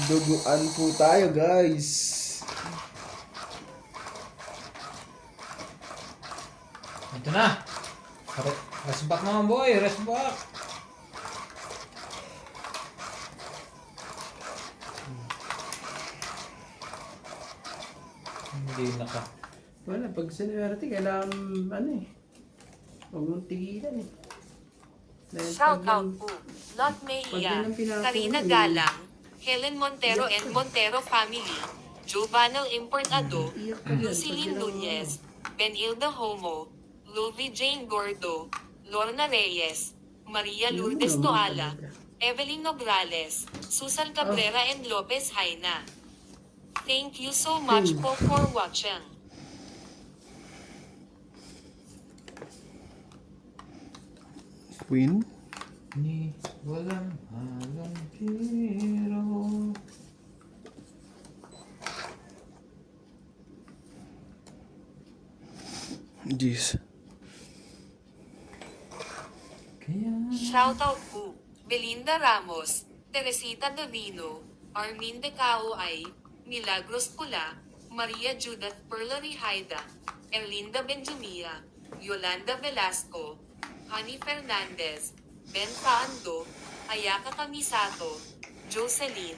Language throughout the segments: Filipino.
Duguan po tayo, guys. Ito na. Rest back naman, boy. Rest back. Hindi naka. Wala, pag sinuwerte, kailangan, huwag mong tigilan eh. Dahil Shout pag out po. Not Maya, Pag yun ang pinakauna, Karina Galang, Helen Montero and Montero family, Giovanna Importado, iyak ka yan. Lucilin Nunez, Benilda Homo, Luvi Jane Gordo, Lorna Reyes, Maria Lourdes Toala, Evelyn Nograles, Susan Cabrera and Lopez Haina. Thank you so much po for watching. Queen. Ni walang halong hero. Jeez. Kaya Shoutout po, Belinda Ramos, Teresita Davino, Armin Decao ay, Milagros Pula, Maria Judith Perlery Haida, Erlinda Benjumia, Yolanda Velasco, Honey Fernandez, Ben Faando, Ayaka Kamisato, Jocelyn,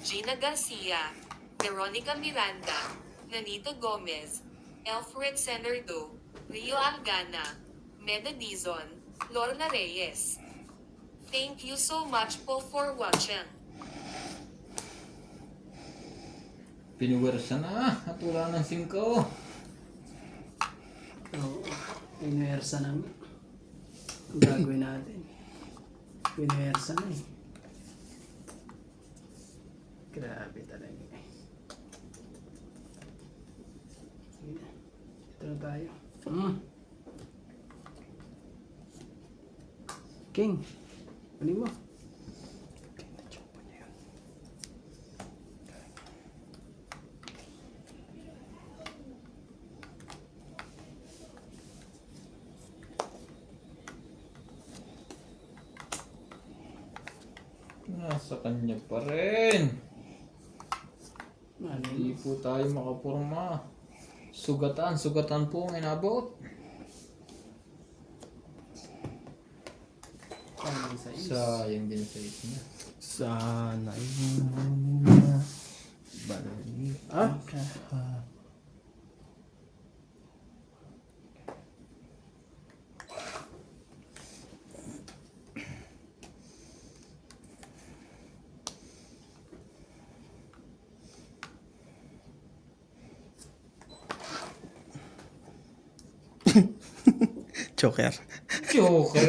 Gina Garcia, Veronica Miranda, Nanito Gomez, Alfred Senardo, Rio Algana, Meda Dizon, Lorna Reyes. Thank you so much po for watching. pinuwersa na at wala ng 5. Oo, pinuwersa namin. Ang gagawin natin. Pinuwersa na eh. Grabe talaga eh. Sige na. Ito na tayo. King, ano mo? Nasa kanya pa rin. Ano Hindi mo? po tayo makapurma. Sugatan po ang inabot. Ano sa is? Sayang din sa niya. Sana yun na balik Ah? ka. Joker. Joker.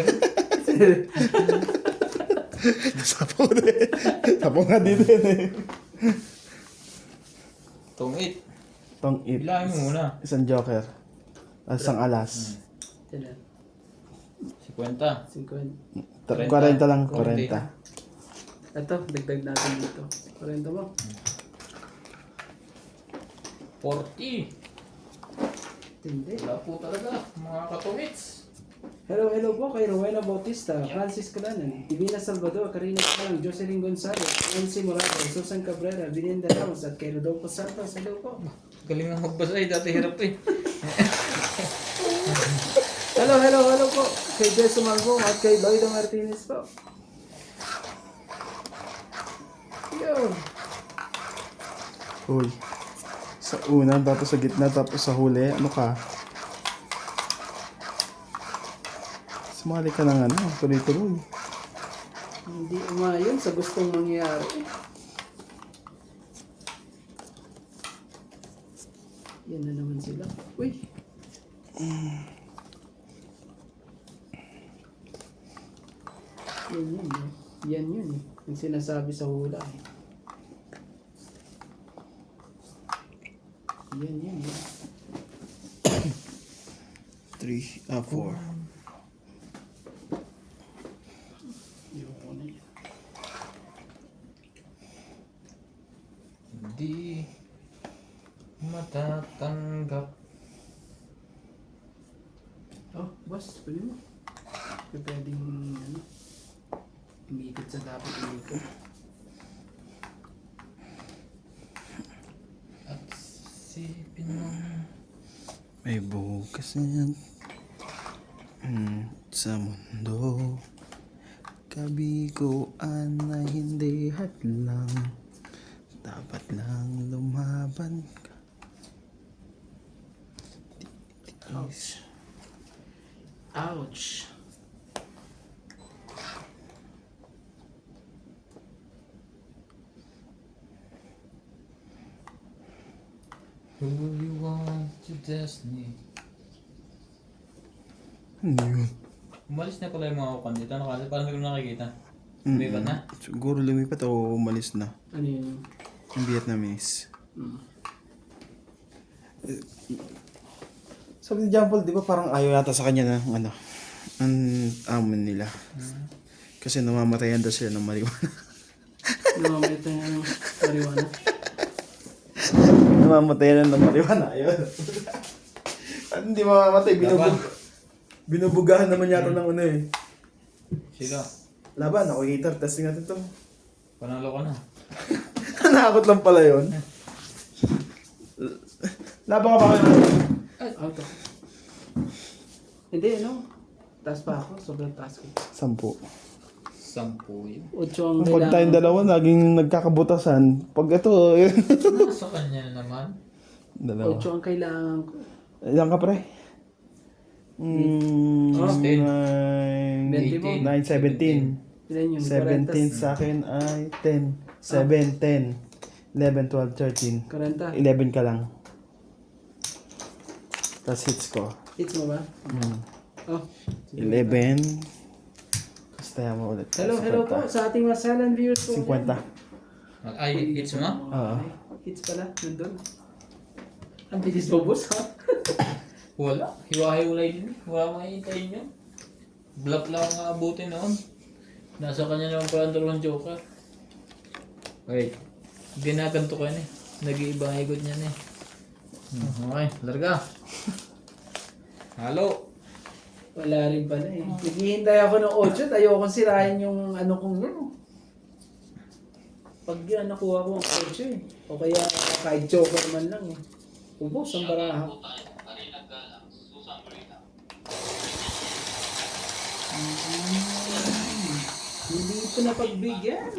Sapo din. Sapo nga din eh. Tungit. Tong it. Bilangin mo muna. Isang Joker. Isang alas. Ilan? 50. 50. 40 lang, 40. 40. Ito, dagdag natin dito. 40 mo. 40. Hindi. Wala po talaga mga katungits. Hello po kay Rowena Bautista, Francis Colanan, Divina Salvador, Karina Calang, Jocelyn Gonzalez, Nancy Morado, Susan Cabrera, Belinda Ramos, at kay Rodolfo Santos. Hello po. Galing ang magbasa eh. Dati hirap eh. Hello po kay Beso Malbong at kay Lloydo Martinez po. Yo. Uy. Sa una, tapos sa gitna, tapos sa huli. Ano ka? Sumali ka ng ano, tuloy-tuloy. Hindi umayon sa gustong mangyari. Yan na naman sila. Uy. Yan yun eh. Yan yun eh. Yung sinasabi sa hula eh. Yan yun eh. 3, 4. Ayoko na yan. Hindi matatanggap. Oh, boss, pwede mo. Pwedeng umikot sa dapat umikot. Isipin mo. May bukas yan sa mundo. Kabiguan na hindi hadlang. Dapat lang lumaban ka. Ouch. Ouch. Who you want to destiny? Ano yun? Umalis na pala yung mga kukan dito. Ano kasi? Parang hindi ko nakikita. Lumipat na? Siguro lumipat o umalis na. Ano yun? Yung Vietnamese. Mm. Sabi ni Jampol, di ba parang ayaw yata sa kanya ng ano, ang amon nila. Kasi namamatayan daw sila ng marijuana. Namamita yung marijuana. Namamatayan ng marijuana, ayun. At hindi mamamatay, binubugahan naman yata ng ano eh. Sila. Laban, ako hater, testing natin to. Panalo ka na. Nakakot lang pala yun. Laban ka ba kayo? Auto. Hindi, ano? Taas pa ako. Sobrang taas ko. 10. 10 yun. 8 ang Pag tayong dalawa, naging nagkakabutasan. Pag ito, Sa kanya na naman. dalawa. 8 ang kailangan ko. Ilan ka pre? Oh, 9, 20 mo. 17. Ilan yung 17 sa akin ay 10. 7, 10. 11, 12, 13. 40. 11 ka lang. Tapos hits ko. Hits mo ba? Oh. 11. Tapos tayo mo ulit. Hello po sa ating mga silent viewers po. 50. Ay, hits mo? Oo. Hits pala. Nandun. Ang bilis mo, boss, ha? Wala. Hiwa-hiwalay din. Wala makikitayin nyo. Bluff lang ang abutin noon. Nasa kanya naman pala ang dalawang joker. Wait. Ginaganto ka na eh. Nag-iibang ikot niya na eh. Okay, larga. Halo. Wala rin pala eh. Naghihintay ako ng 8 at ayokong sirain yung ano kong yun. Pag yan, nakuha ko ang 8 eh. O kaya kahit joker man lang eh. Ubos ang baraha. Hindi ko na pagbigyan.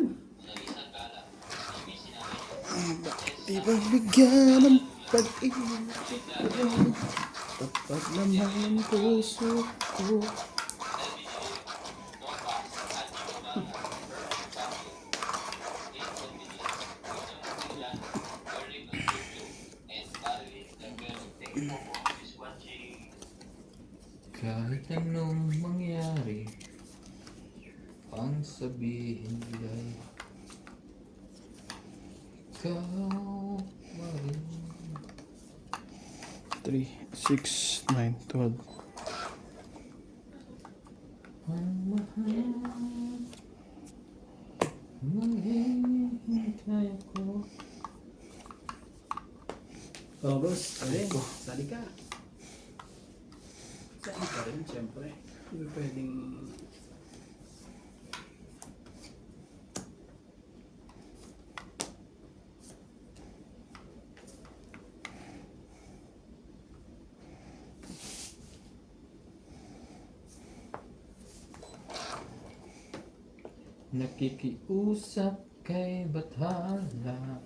Di ba bigyan ng pag-ibig ko? Tapat naman ang puso ko. Kahit anong mangyari, ang sabihin nila'y ikaw pa rin. 3, 6, 9, 12. Ang mahal, maghihintay ako. Oh, boss. Alin, sali ka. Sali ka rin, siyempre. Hindi pwedeng... Nakikiusap kay Bathala.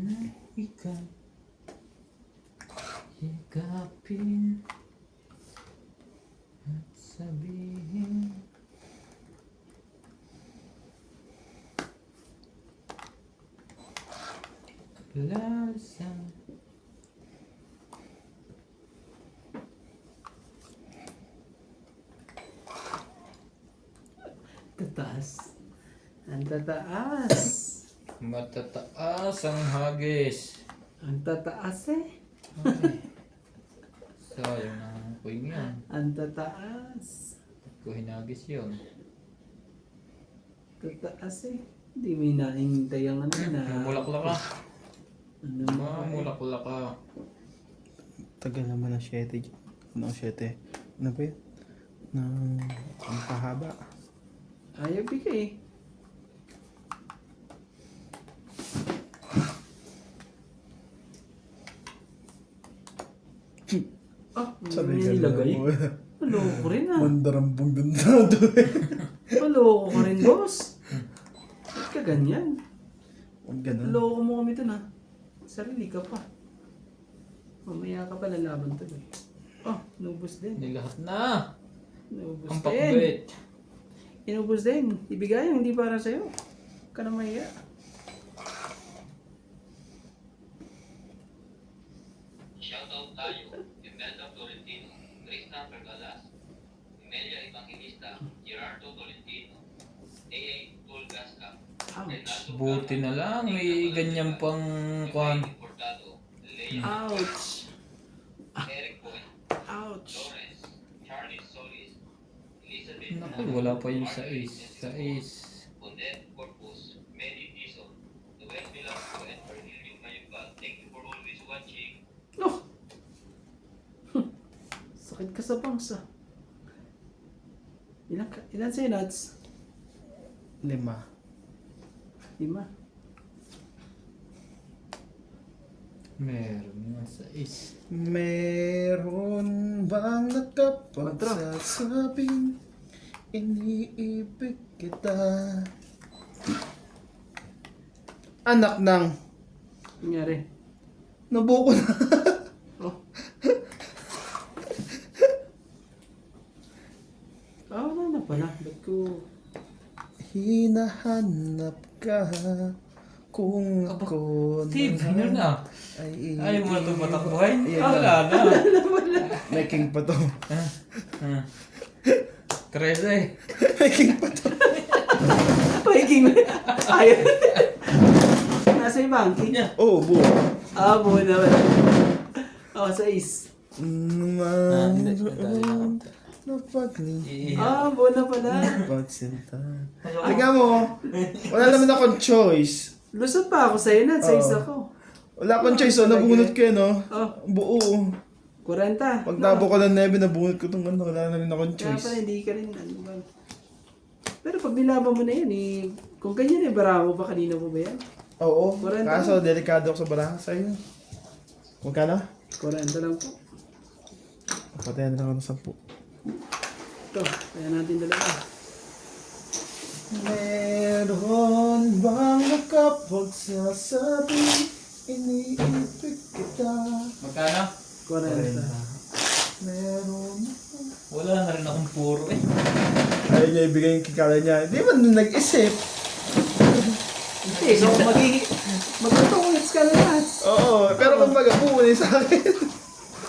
Na ikaw higapin at sabihin lasang Tataas. Ang tataas. matataas ang hagis. Ang tataas eh. Sayang na ang kuing yan. Ang tataas. Kung hinagis yun. Tataas eh. Hindi may naingintay ang ano na. Mamulaklak ka. Ano mo? Mamulaklak ka. Tagal naman ng 7. Ano, 7? Ano ba yun? Ng ang pahaba. Ayaw bigay. Ah, Sabi may ka nilagay. na. Maloko ko rin ah. Mandarambong dundado eh. Maloko ko rin, boss. Ba't ka ganyan? Huwag ganun. Maloko mo kami dun ah. Sarili ka pa. Mamaya ka pa lalaban to eh. Oh, inubos din. Hindi lahat na. Inubos Ang din. pakbet. Inubos din. Ibigay yung hindi para sa'yo. Huwag ka na mahiya. Shoutout tayo, Imelda Tolentino, Tristan Pergalas, Emilia Evangelista, Gerardo Tolentino, AA Tulgasca, Ouch. Buti na lang, may ganyan pang kwan. Portado, Lea Ouch. Eric Cohen, Ouch. Lawrence, Charlie Solis, Elizabeth Naku, wala pa yung sa ace. Sa ace. Bondet Corpus, Medi Dizon, Noel Velasco, and Ferdinand Mayugal. Thank you for always watching. Oh! Sakit ka sa bangs ah. Ilan sa'yo, Nads? 5. 5. Meron nga sa ace. Meron bang nakapagsasabing iniibig kita? Anak ng Nangyari. nabuko na. Oh. Ah, wala na pala. Ba't ko... Hinahanap ka kung ako Steve, yun na. ay Ayaw mo na itong matakbuhay? Ayan Ah, wala na. May king pa to. Ah. Kresa eh. May king pa to. Pagiging... Ayaw. Nasa yung banking. Oh, buo. Ah, buo na wala. Oh, sa is. Mayroon na pagli. Ah, buo na pala. Pagsinta. Tingnan mo, wala naman akong choice. Lusot pa ako sa'yo, Nads. Sa is Oo. ako. Wala akong choice, so nabunot ko yun, no? Oh, Buo. 40. Pag tabo ko ng 9, nabunot ko itong ano, wala na rin akong Kaya pala choice. hindi ka rin ano ba. Pero pag nilaban mo na yan eh, kung ganyan eh, bara mo ba kanina mo ba yan? Oo, 40. kaso delikado ako sa baraha sa'yo. Magkano? 40 lang po. Patayan na ako ng 10. Ito, kaya natin dalawa. Meron bang nakapagsasabi iniibig kita? Magkano? 40. Meron. Wala na rin akong puro eh. Ayaw niya ibigay yung kikala niya. Hindi man nag-isip. Hindi, so magtutungits ka na Nads. Oo, pero kumbaga bumunay sa akin.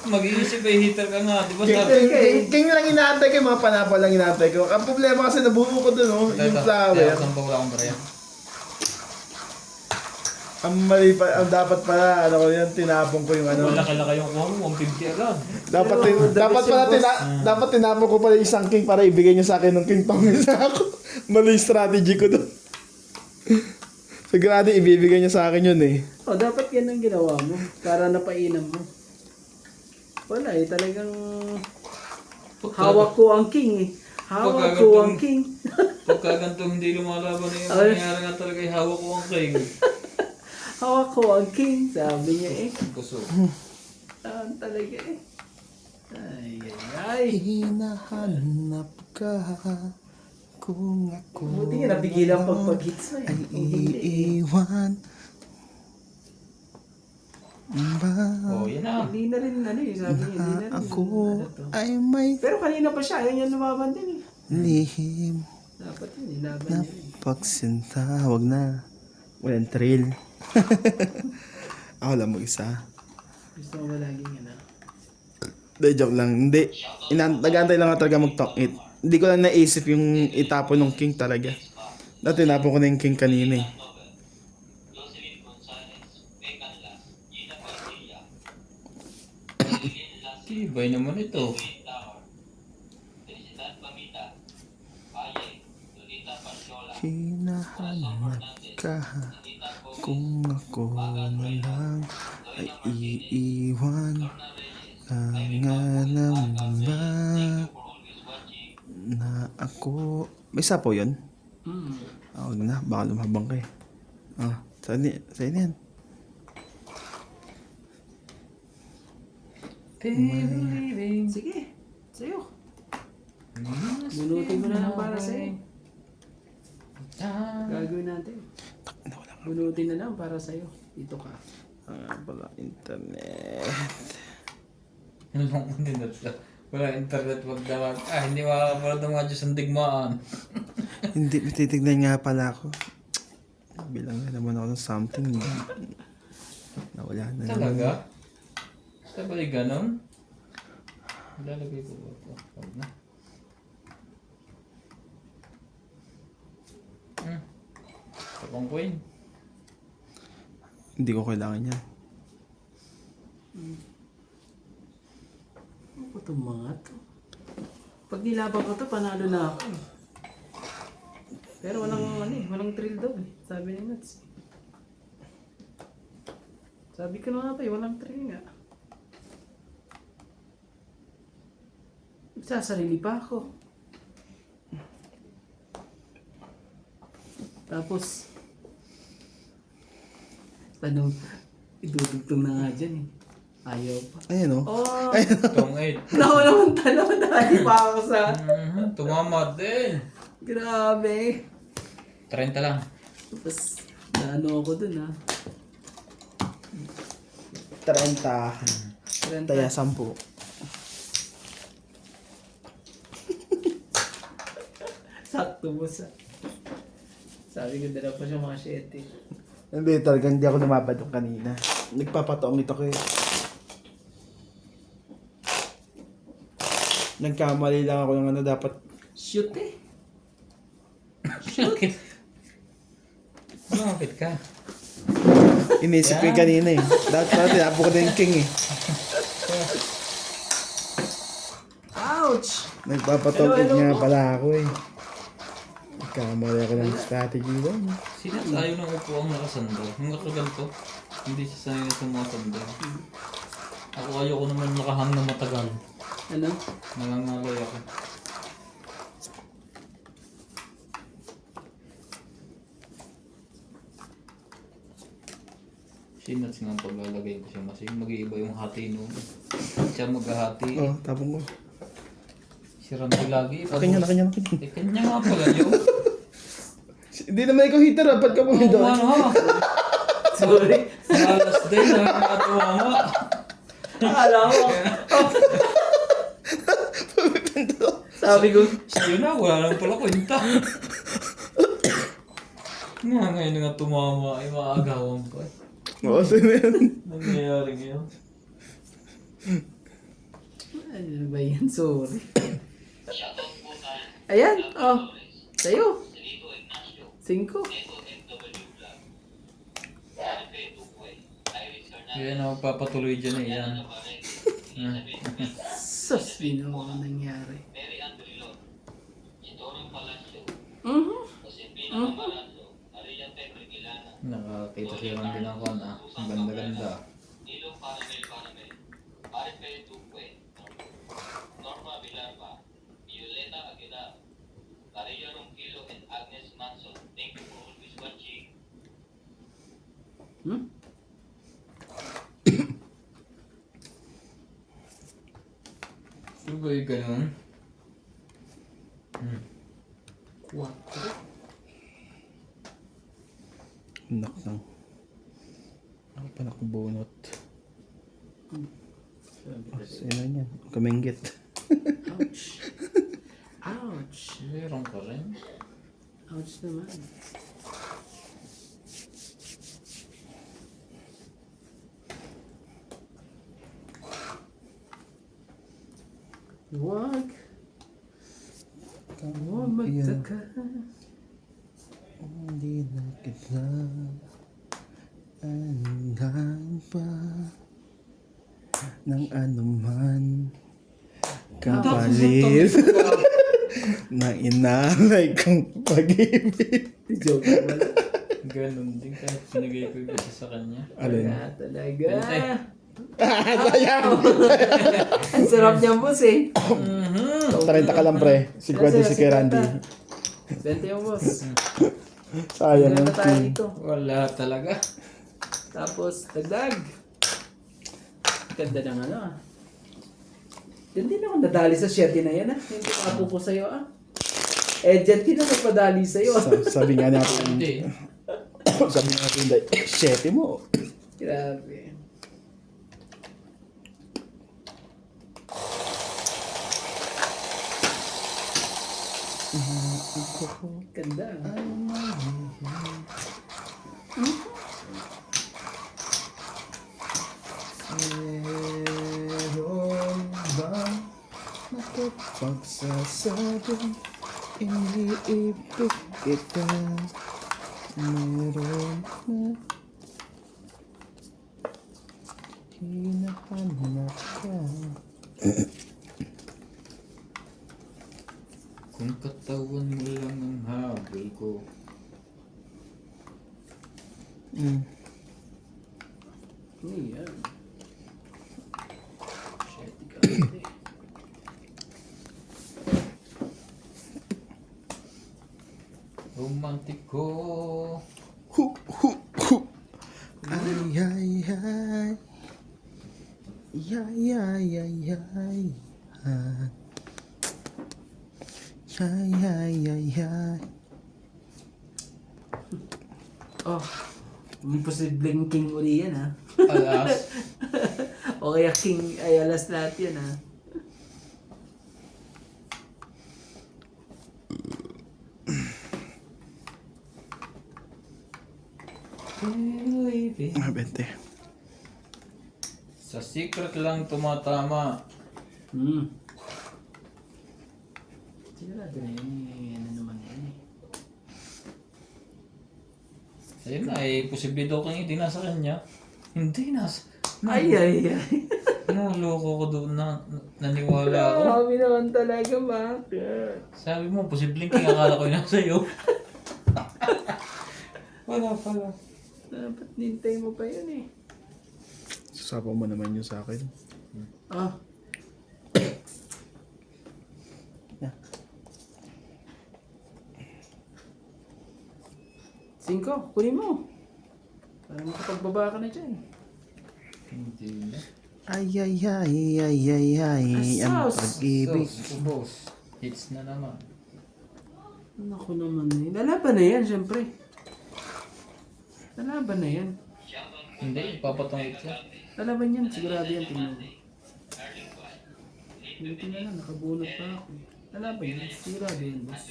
Mag-iisip eh, hitter ka nga. Di ba King, sabi? king lang inaantay ko, mga panapa lang inaantay ko. Ang problema kasi nabuo ko dun, oh, yung flower. Saan pa wala akong barya? Ang mali pa, ang dapat pala, ano ko yan, tinapon ko yung ano. Wala kalaka yung kuha mo, 150 agad. Dapat, Pero, dapat pala, dapat tinapon ko pala isang king para ibigay niya sa akin ng king tong isa ako. Mali yung strategy ko dun. Sigurado ibibigay niya sa akin yun eh. Oh, dapat yan ang ginawa mo. Para napainom mo. Wala eh, talagang hawak ko ang king eh. Hawak ko ang king. Pagka ganito hindi lumalaban na yung Ay. nangyari nga talaga yung hawak ko ang king. Hawak ko ang king, sabi niya eh. Busog. Talaga eh. Ay, ay, ay. Hinahanap ka kung ako Buti nga napigilan pag-hits mo eh. ay Kung hindi eh. iiwan ba Oh, yan na. Hindi na rin ano eh, sabi niya, hindi na rin. ako ano to. ay may Pero kanina pa siya, ayaw niya lumaban din eh. lihim Dapat yun, ilaban na niya rin. pagsinta. Wag na. Walang thrill. Ako lang mag-isa. Gusto mo ba laging ano? Hindi, joke lang. Hindi. Nag-aantay lang ako talaga mag-talk it. Hindi ko lang naisip yung itapon ng king talaga. Dati tinapon ko na yung king kanina eh. Jocelyn Gonzalez, Megan Las, Gina Padilla, Tibay naman ito. Wayne Tower, Felicidad Pamita, Valle, Lolita Pasiola, Hinahanap ka kung ako na lang ay iiwan Ang alam ba na ako... May sapo yun? Huwag na, baka lumabang kayo. Saan yan? Sige, sa'yo. Bunutin mo na lang para sa'yo. Gagawin natin. Bunutin na lang para sa'yo. Dito ka. Wala internet. Walang internet lang. Wala internet, wag dapat. Hindi makakapala ng mga Diyos ang digmaan. Hindi, titignan nga pala ako. Bilang na naman ako ng something. Nawala na naman. Talaga? Basta ba yung ganon? Lalagay ko ba ito? Huwag na. Tapang coin. Hindi ko kailangan yan. Ano ba itong mga to? Pag nilaban ko to, panalo na ako. Pero walang thrill daw eh. Sabi ni Nuts. Sabi ko na nga pa walang thrill nga. Sasarili pa ako. Tapos, idudugtong na nga dyan eh. Ayaw pa. Ayun o. Oh! Tong 8. Naku naman talo, dahil pa ako sa... Tumama din. Grabe. 30 lang. Tapos, naano ako dun ha. 30. Taya 10. Sakto mo sa... Sabi ko dala pa siya mga 7. Hindi, talagang hindi ako lumabad yung kanina. Nagpapataong ito ko eh. Nagkamali lang ako ng ano dapat. Shoot eh. Bakit? Bakit ka? Inisip ko yung kanina eh. Dapat pala tinapo ko na yung king eh. Ouch! Nagpapataong Hello, nga hello. pala ako eh. Nagkamali ako ng strategy doon. Sino tayo ng upuang nakasando? Mga kaganto, hindi siya sanay na sumasando. Ako ayoko naman makahang na matagal. Ano? Nangangalay ako. Sinats nga paglalagay ko siya kasi mag-iiba yung hati no. Siya maghahati. Oh, tapong ko. Si Randy lagi. Kanya na. Kanya nga pala yun. Hindi naman ikaw hitter ah. Ba't ka Oo, pumido? ano ha? Sorry. Malas din na nakatuwama. Akala mo. Sabi ko, Siya na, wala lang pala kwenta. Nga ngayon nga tumama ay maagawan pa. Oo, sino yan? Nangyayari ngayon. ano ba yan? Sorry. Shoutout po tayo. Ayan, oh. Sa'yo. Lito Ignacio. 5. Neto MW Vlog. Felipe Duque. Iris Hernandez. Yan ang papatuloy dyan eh. Yan. Sus, di na ako nangyari. Mary Ann Brilon. Chitoro Palacio. Josepina Amaranto. Maria Pepe Gilana. Nakakita siya lang din ako na. Ang ganda-ganda. Nilo Caramel. Felipe Duque. Norma Villarba. Violeta Aguilar. Maria Ronquillo and Agnes Manson. Thank you for always watching. Ito ba yung ganun? What? Nak lang. Ako pa nakabunot. Sino yan? Kaminggit. Ouch. Ouch. Meron ka rin. Ouch naman. Huwag. Huwag magtaka. Hindi na kita hanggang pa ng anuman kapalit ng inalay kong pag-ibig. Joke naman. Ganun din kahit sinigay ko yung isa sa kanya. Alin? Wala talaga. Bente. Sayang! Ang sarap niya, boss eh. 30 ka lang, pre. 50 si Randy. 20 yung boss. Sayang Wala yung na tayo king. dito. Wala talaga. Tapos, dagdag. Ganda ng ano ah. Hindi na ako nadali sa 7 na yan ah. Hindi ko apo ko sa'yo ah. Agent, hindi na magpadali sa'yo ah. Sabi nga natin, Hindi. sabi nga natin, 7 mo. Grabe. Ganda ah. Meron bang napapagsasabing iniibig kita? Meron na hinahanap ka. Kung katawan mo lang ang habol ko. Yan. Shit, ikaw. Romantiko. Hu, hu, hu. Ay, ay, ay. Ay, ay, ay, ay. Ay, ay, ay, ay. Oh, may posibleng king uli yan ha. Alas. O kaya king ay alas lahat yan ha. Baby. 20. Sa secret lang tumatama. Sigurado na yun eh. Ano naman yan eh. Ayun na eh, posible daw kang hindi nasa kanya. Hindi nasa. Ay, ay, ay. Naloko ko doon na naniwala ako. Grabe naman talaga, bakit? Sabi mo, posibleng akala ko yung nasa iyo. Wala pala. Dapat nintay mo pa yun eh. Sasapaw mo naman yun sa akin. Ah. Yeah. 5, kunin mo. Para makapagbaba ka na dyan. Hindi na. Ay, ay, ay, ay, ay, ay. Ang Asos! pag-ibig. So, boss. Hits na naman. Naku naman eh. Lalaban na yan, syempre. Lalaban na yan. Hindi, papatungit siya. Lalaban yan, sigurado yan. Tingnan mo. Buti na lang, nakabunot pa ako. Lalaban yan, sigurado yan, boss.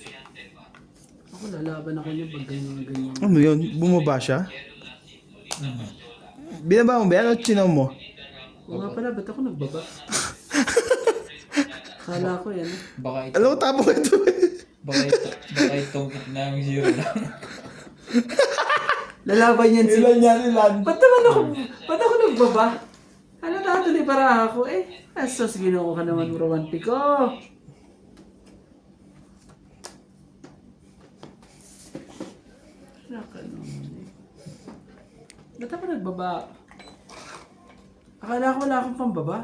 Ako lalaban ako niya pag ganyan. Ano yun? Bumaba siya? Binaba mo ba yan o chinaw mo? O nga pala, ba't ako nagbaba? Kala ko yan. Baka ito, Alam mo, tapo ka ito. baka itong hit na yung zero lang. Lalaban yan si... Ilan yan, ilan? Ba't ako nagbaba? Ano tatuloy para ako eh? Asos, ginoo ka naman romantiko. Naka naman eh. Ba't ako nagbaba? Akala ko wala akong pambaba.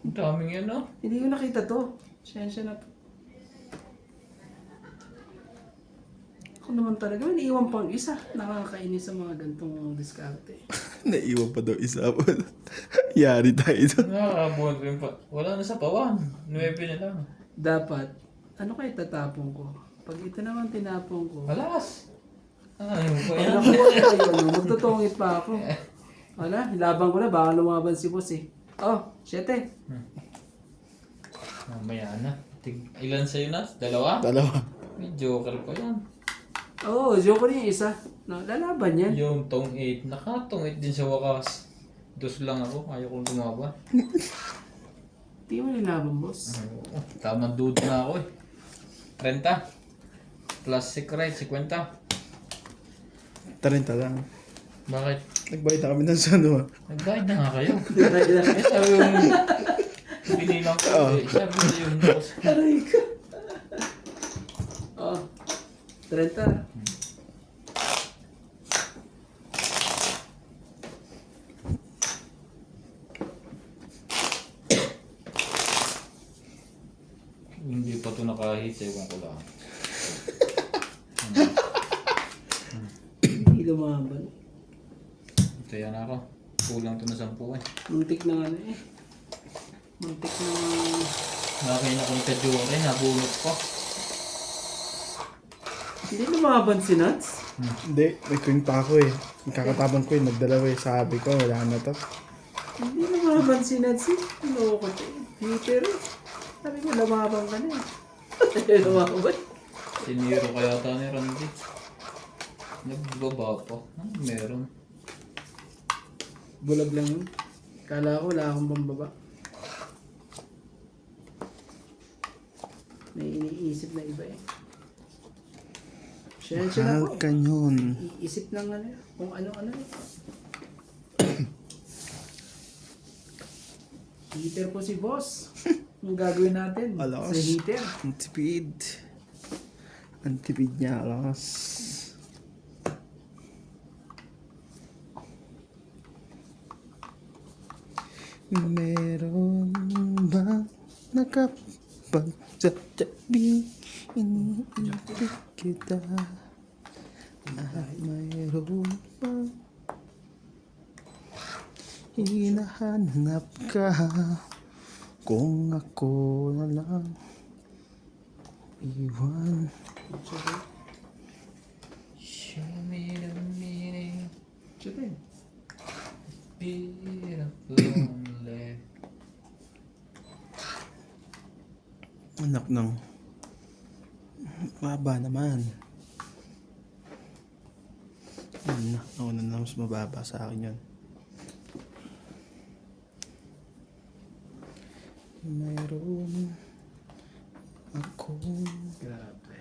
Ang daming yan, no? Hindi ko nakita to. Siyensya na to. Ako naman talaga, may iwan pang isa. Nakakainis sa mga gantong diskarte. Naiwan pa daw isa po. Yari tayo doon. Nakakabuhat rin pa. Wala na sa pawan. 9 na lang. Dapat, ano kayo tatapon ko? Pag ito naman tinapon ko, Alas! Ano ba pag yan? nakuha ko yun, magtutungit pa ako. Wala, laban ko na, baka lumaban si boss eh. Oh, 7. Mamaya na. Ilan sa'yo na? 2? Dalawa. May joker pa yan. Oo, joke ko rin yung isa. No, lalaban yan. Yung tong 8. Nakatong 8 din sa wakas. 2 lang ako. Ayaw kong lumaban. Hindi mo nilaban, boss. Tamang dude na ako eh. 30. Plus secret, 50. 30 lang. Bakit? Nagbayad na kami ng sano. Nagbayad na nga kayo. Eh, sabi yung... Binilang ko eh. Sabi mo yung boss. Aray ko. Oh, 30. pa ito nakahit sa iwan ko lang. Hindi lumaban. Ito yan ako. Kulang ito na 10 eh. Muntik na ano eh. Muntik na... Nakakaya kong kadyoke, nabunot ko. Hindi lumaban si Nuts. Hindi, may queen pa ako eh. Kakatabang queen, nagdalawa eh. Sabi ko, wala na to. Hindi lumaban si Nuts eh. Loko ko eh. Peter eh. Sabi ko lumaban ka na eh. Lumaban. Siniro kaya ata ni Randy. Nagbaba pa. Meron. Bulag lang yun. Kala ko wala akong pambaba. May iniisip na iba eh. Siyensya na Mahal po. ka yun. Iisip ng ano, kung ano-ano. Heater po si boss. Ang gagawin natin Alas. sa heater. Ang tipid. Ang tipid niya, alas. Meron ba nakapagsasabi iniibig kita? At mayroon ba hinahanap ka? Kung ako na lang iwan. Show me the meaning. Chutin. Beautiful lonely. Anak ng baba naman. Yun na, ako na mas mababa sa akin yun. Mayroon akong Grabe.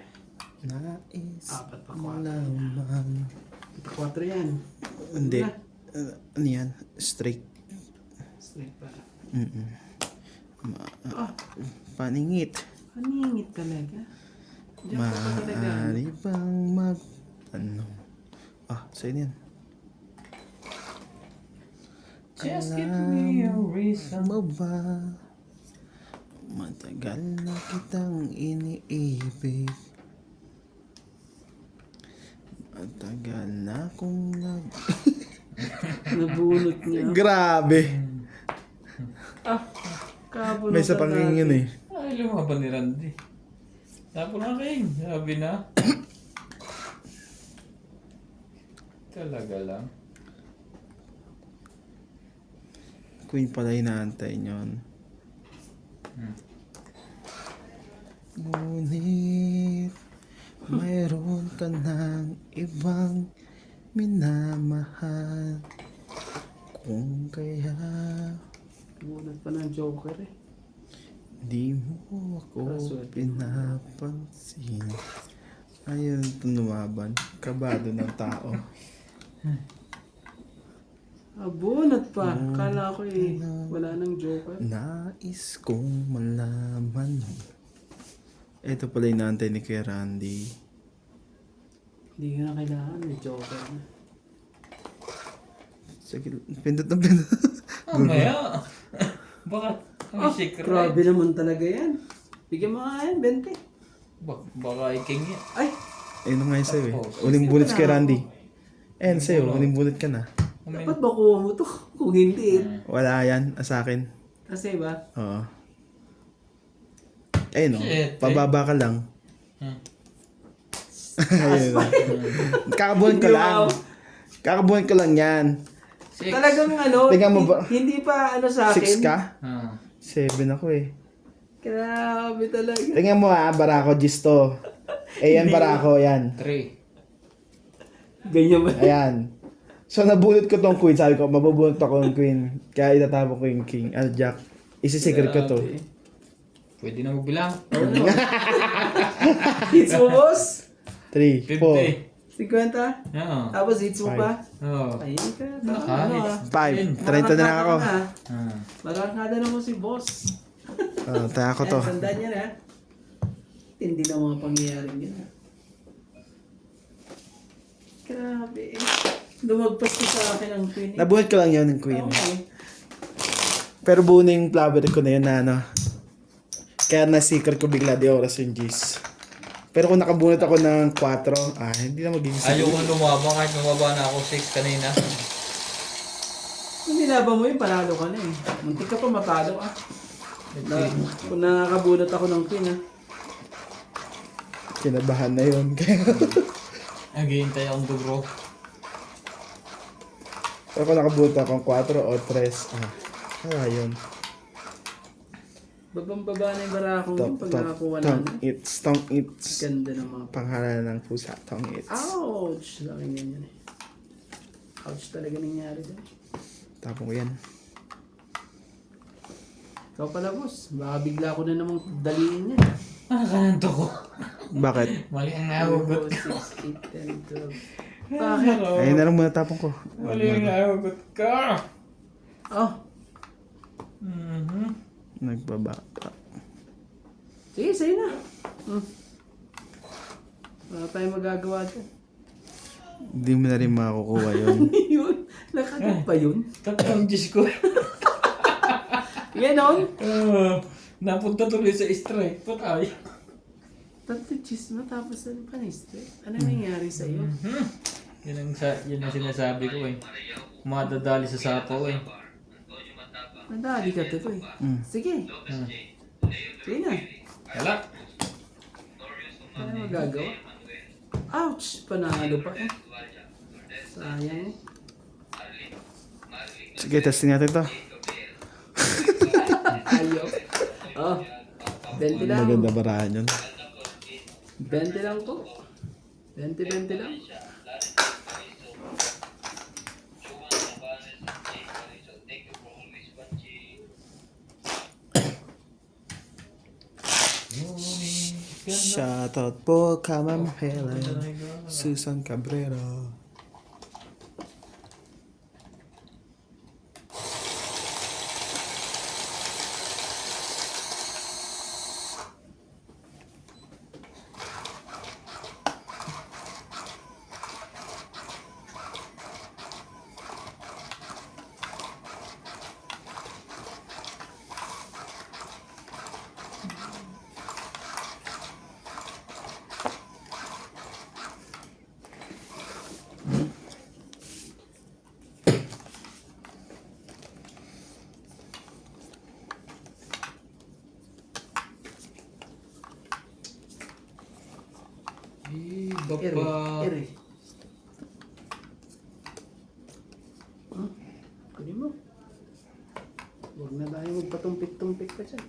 nais Apat pa malaman. 4 yan. Hindi. Na. Ano yan? Straight. Straight pa. Ah, Paningit. paningit talaga. Diyan pa ka talaga. Maaari bang mag... Ano? Sa'yo yan. Just give me a reason. Mo ba? Matagal na kitang iniibig. Matagal na akong Nabunot niya. Grabe! Kabunutan May isa pang king yun eh. Ay, lumaban ni Randy. Tapo na king. Sabi na. Talaga lang. Queen pala inaantay niyon. Ngunit mayroon ka ng ibang minamahal. Kung kaya Bunot pa ng Joker eh. di mo ako pinapansin. Ayun ito lumaban. Kabado ng tao. Bunot pa. Kala ko eh. Wala nang Joker. Nais kong malaman. Ito pala inaantay ni Kuya Randy. Hindi ko na kailangan. May Joker na. Sige, pindot na pindot. Mamaya. Bakit? May secret. Grabe naman talaga yan. Bigyan mo nga yan, 20. Baka iking yan. Ay! Ayun na nga yun sa'yo eh. Uling bulit kay Randy. Ayun sa'yo, uling bulit ka na. Dapat ba kuha mo to? Kung hindi Wala yan, sa akin. Kasi ba? Oo. Ayun o, Shit, pababa ka lang. Hmm. Ayun o. Kakabuhan ko lang. Kakabuhan ko lang yan. Talagang ano, Tingnan mo ba? hindi pa ano sa akin. 6 ka? Ah. 7 ako eh. Grabe talaga. Tingnan mo Barako Gisto. Ayan Barako, yan. 3. Ganyan ba? Ayan. So nabunot ko tong queen. Sabi ko, mabubunot ako ng queen. Kaya itatapon ko yung king. Jack. Isi-secret ko to. Pwede na magbilang. Hits mo, boss? 3, 4, 50. 50? Oo. Tapos hits mo pa? Oo. Ayun ka. Nakahit. 5. 30 na lang ako. Ah. Magkakada na mo si boss. Tayo ko to. Tandaan niya na. Hindi na mga pangyayaring yun. Grabe. Lumagpas ko sa akin ang queen. Nabuhat ko lang yun ng queen. Okay. Pero buo na yung flower ko na yun na ano. Kaya na-secret ko bigla di oras yung G's. Pero kung nakabunot ako ng 4, hindi na magiging Ayoko lumaba kahit lumaba na ako 6 kanina. Kung nilaban mo yun, panalo ka na eh. Muntik ka pa matalo kung nakakabunot ako ng pin Kinabahan na yun. Naghihintay akong dugro. Pero kung nakabunot akong 4 o 3, yun. Babang-baba na yung barakong yun pag nakakuha na. Tong its. Ganda ng mga... Panghalan ng pusa, tong its. Ouch! Laki niyan yan eh. Ouch talaga nangyari doon. Tapon ko yan. Ikaw pala boss, baka bigla ko na namang daliin yan. Nakakanto ko. Bakit? Mali ang nahugot 4, 6, 8, 10, 12. Bakit? Ayun na lang muna tapon ko. Mali ang nahugot ka. Oh, Nagbabaka. sige, sa'yo na. Wala tayong magagawa dyan. Hindi mo na rin makakukuha yun. Yun, nakagat pa yun. Tatlong Diyos ko. Yan o. Napunta tuloy sa strike. Patay. Tatlo chisma tapos ano pa ni-straight? Ano nangyari sa'yo? Yun ang sinasabi ko eh. Madadali sa sapaw eh. Nadali ka to eh. Sige. Sige na. Wala. Ano magagawa? Ouch! Panalo pa eh. Sayang eh. Sige, testing natin to. Ayaw. Oh. 20 lang. Maganda barahan yun. 20 lang po. 20 lang. Shoutout po ka Ma'am Helen Susan Cabrera. Iba Ere. pa. Ere. Kunin mo. Huwag na tayo magpatumpik-tumpik pa dyan.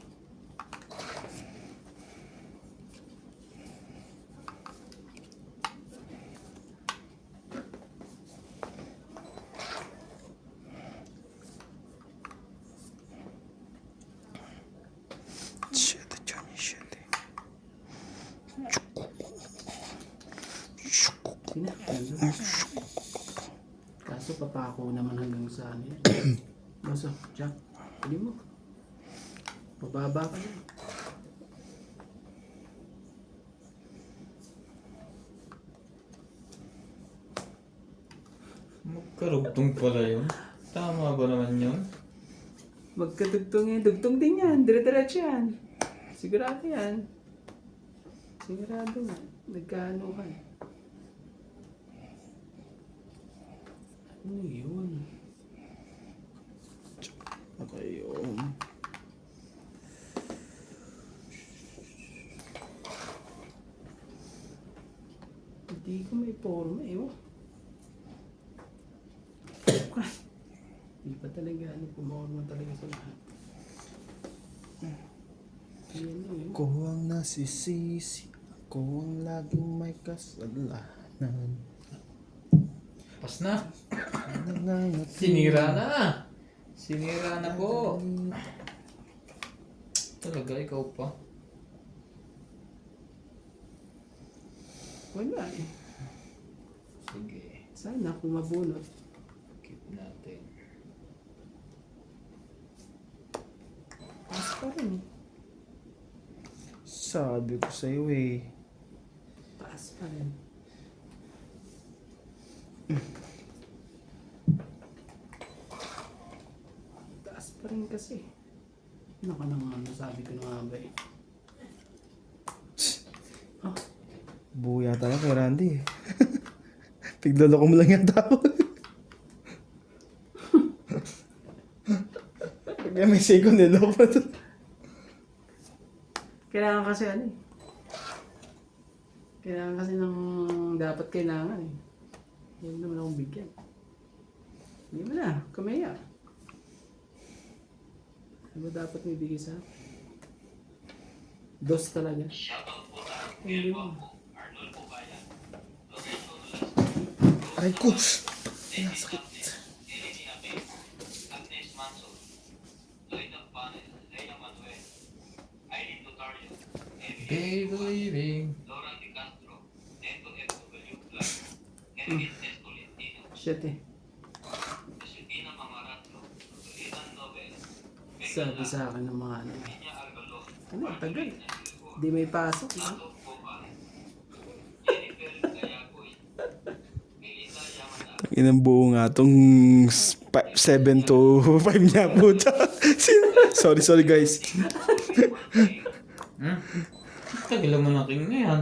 Shit, Johnny, shit. Sina? Kaso papako naman hanggang sa ano yan. Basta, Jack, kunin mo. Pababa ka yan. Magkarugtong pala yun. Tama ba naman yun? Magkadugtong yan. Dugtong din yan. Dire-diretso yan. Sigurado yan. Sigurado nga. Nagkaano ka. Ano yun? Okay, Hindi ko may forma eh. Oh. Hindi pa talaga ano, pumorma talaga sa lahat. Ayan na yun. Ako ang nasisisi, ako ang laging may kasalanan. Pas na. Nangangatin. Sinira na. Sinira na po. Talaga, ikaw pa. Wala eh. Sige. Sana kung mabunot. Keep natin. Taas pa rin eh. Sabi ko sa'yo eh. Taas pa rin. Taas pa rin kasi. Ano ka naman sabi ko na nga ba eh. Buo yata yan kay Randy eh. Tigloloko mo lang yata ako. Kaya may second niloko pa to. Kailangan kasi ano eh. Kailangan kasi ng dapat kailangan eh. Hindi naman akong bigyan. Hindi mo na, kamaya. Ano ba dapat may bigay sa akin? Dos talaga. Hindi mo. Aray ko. Ay, sakit. Agnes Manson, Lloyd Panel, Reyna Manuel, Aileen Notario, Emily Believing. Laura De Castro, Neto F.W. Clark, Henry S. Tolentino, Shit eh. Josefina Mamaratlo, Litan Nobel, Sabi sa akin ng mga ano. Niña Argolon, Ano, tagal. Hindi may pasok. No? Tato Copan, Jennifer Gayagoy, Melissa Yamada, Inang buo nga tong 7 to 5 niya puta. Sorry guys. Tagal mo na king na yan.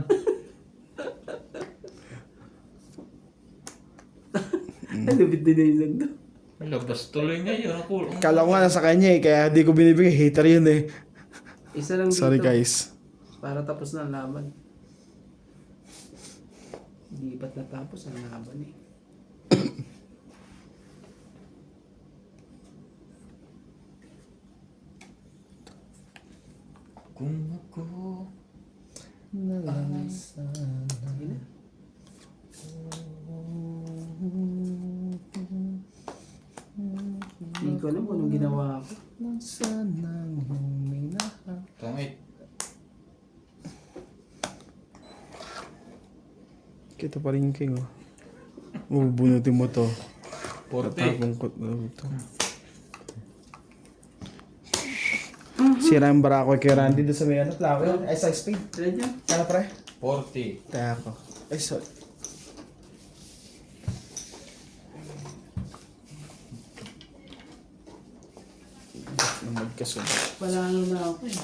Lubid din na yung sando. Labas tuloy ngayon. Ako. Kala ko nga nasa kanya eh, kaya di ko binibigay. Hater yun eh. Isa lang dito. Sorry guys. Para tapos na ang laban. Hindi ba't natapos ang laban eh. Kung ako. Sige na. Hindi ko alam kung anong ginawa ko. Tungit. Kita pa rin yung king oh. Bubunutin mo to. 40. Tapong ko to. Sira yung barako kay Randy doon sa may ano, plako. Ay, sa speed. Sila dyan. Kaya pre? 40. Kaya ako. Ay, sorry. Na magkasunod. Palalo na ako eh.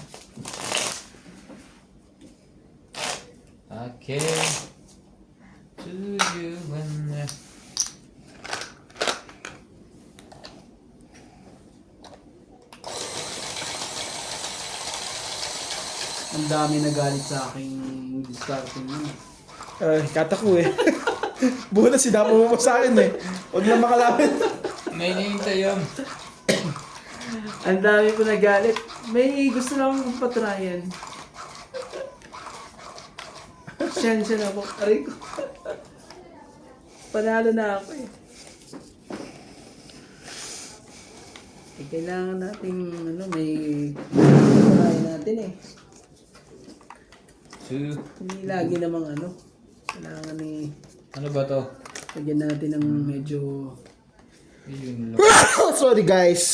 Okay. To you when Ang dami nagalit sa aking discarding yun. Ay, kata ko eh. Buo na sinapo mo pa sa akin eh. Huwag na makalapit. may hinihintay yun. Ang dami ko nagalit. May gusto lang akong patrayan. Sensya na po. Aray ko. Panalo na ako eh. Kailangan nating ano, may patrayan natin eh. Hindi lagi namang ano. Kailangan eh. Ano ba to? Lagyan natin ng medyo Yun lang. Sorry guys.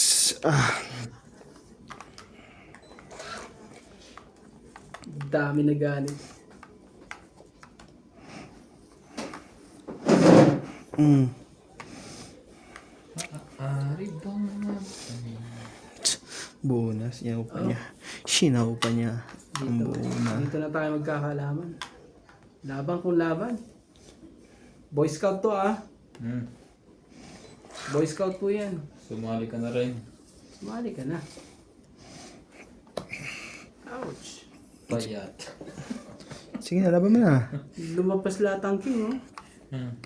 dami nagalit. Ari bang Buo na. Sinaw pa niya. Sinaw pa niya. Ang buo na. Dito na tayo magkakalaman. Laban kung laban. Boy Scout to ah. Boy Scout po yan. Sumali ka na rin. Sumali ka na. Ouch. Payat. Sige na, laban mo na. Lumabas lahat ang king oh. Hmm.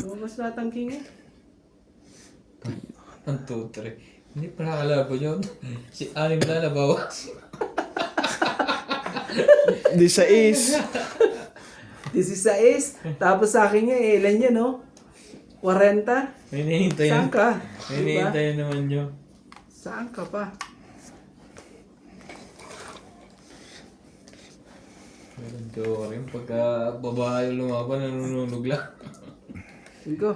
Lumabas lahat ang king eh. 1, 2, 3. Hindi pala kalaban yun. Si Anim na nabawas. Di sa is. 16. Tapos sa akin nga eh. Ilan yan oh? 40. May hinihintay Saan yun. ka? May Diba? hinihintay naman yun. Saan ka pa? Meron ko rin pagka babae lumaban, nanununog lang. Ikaw.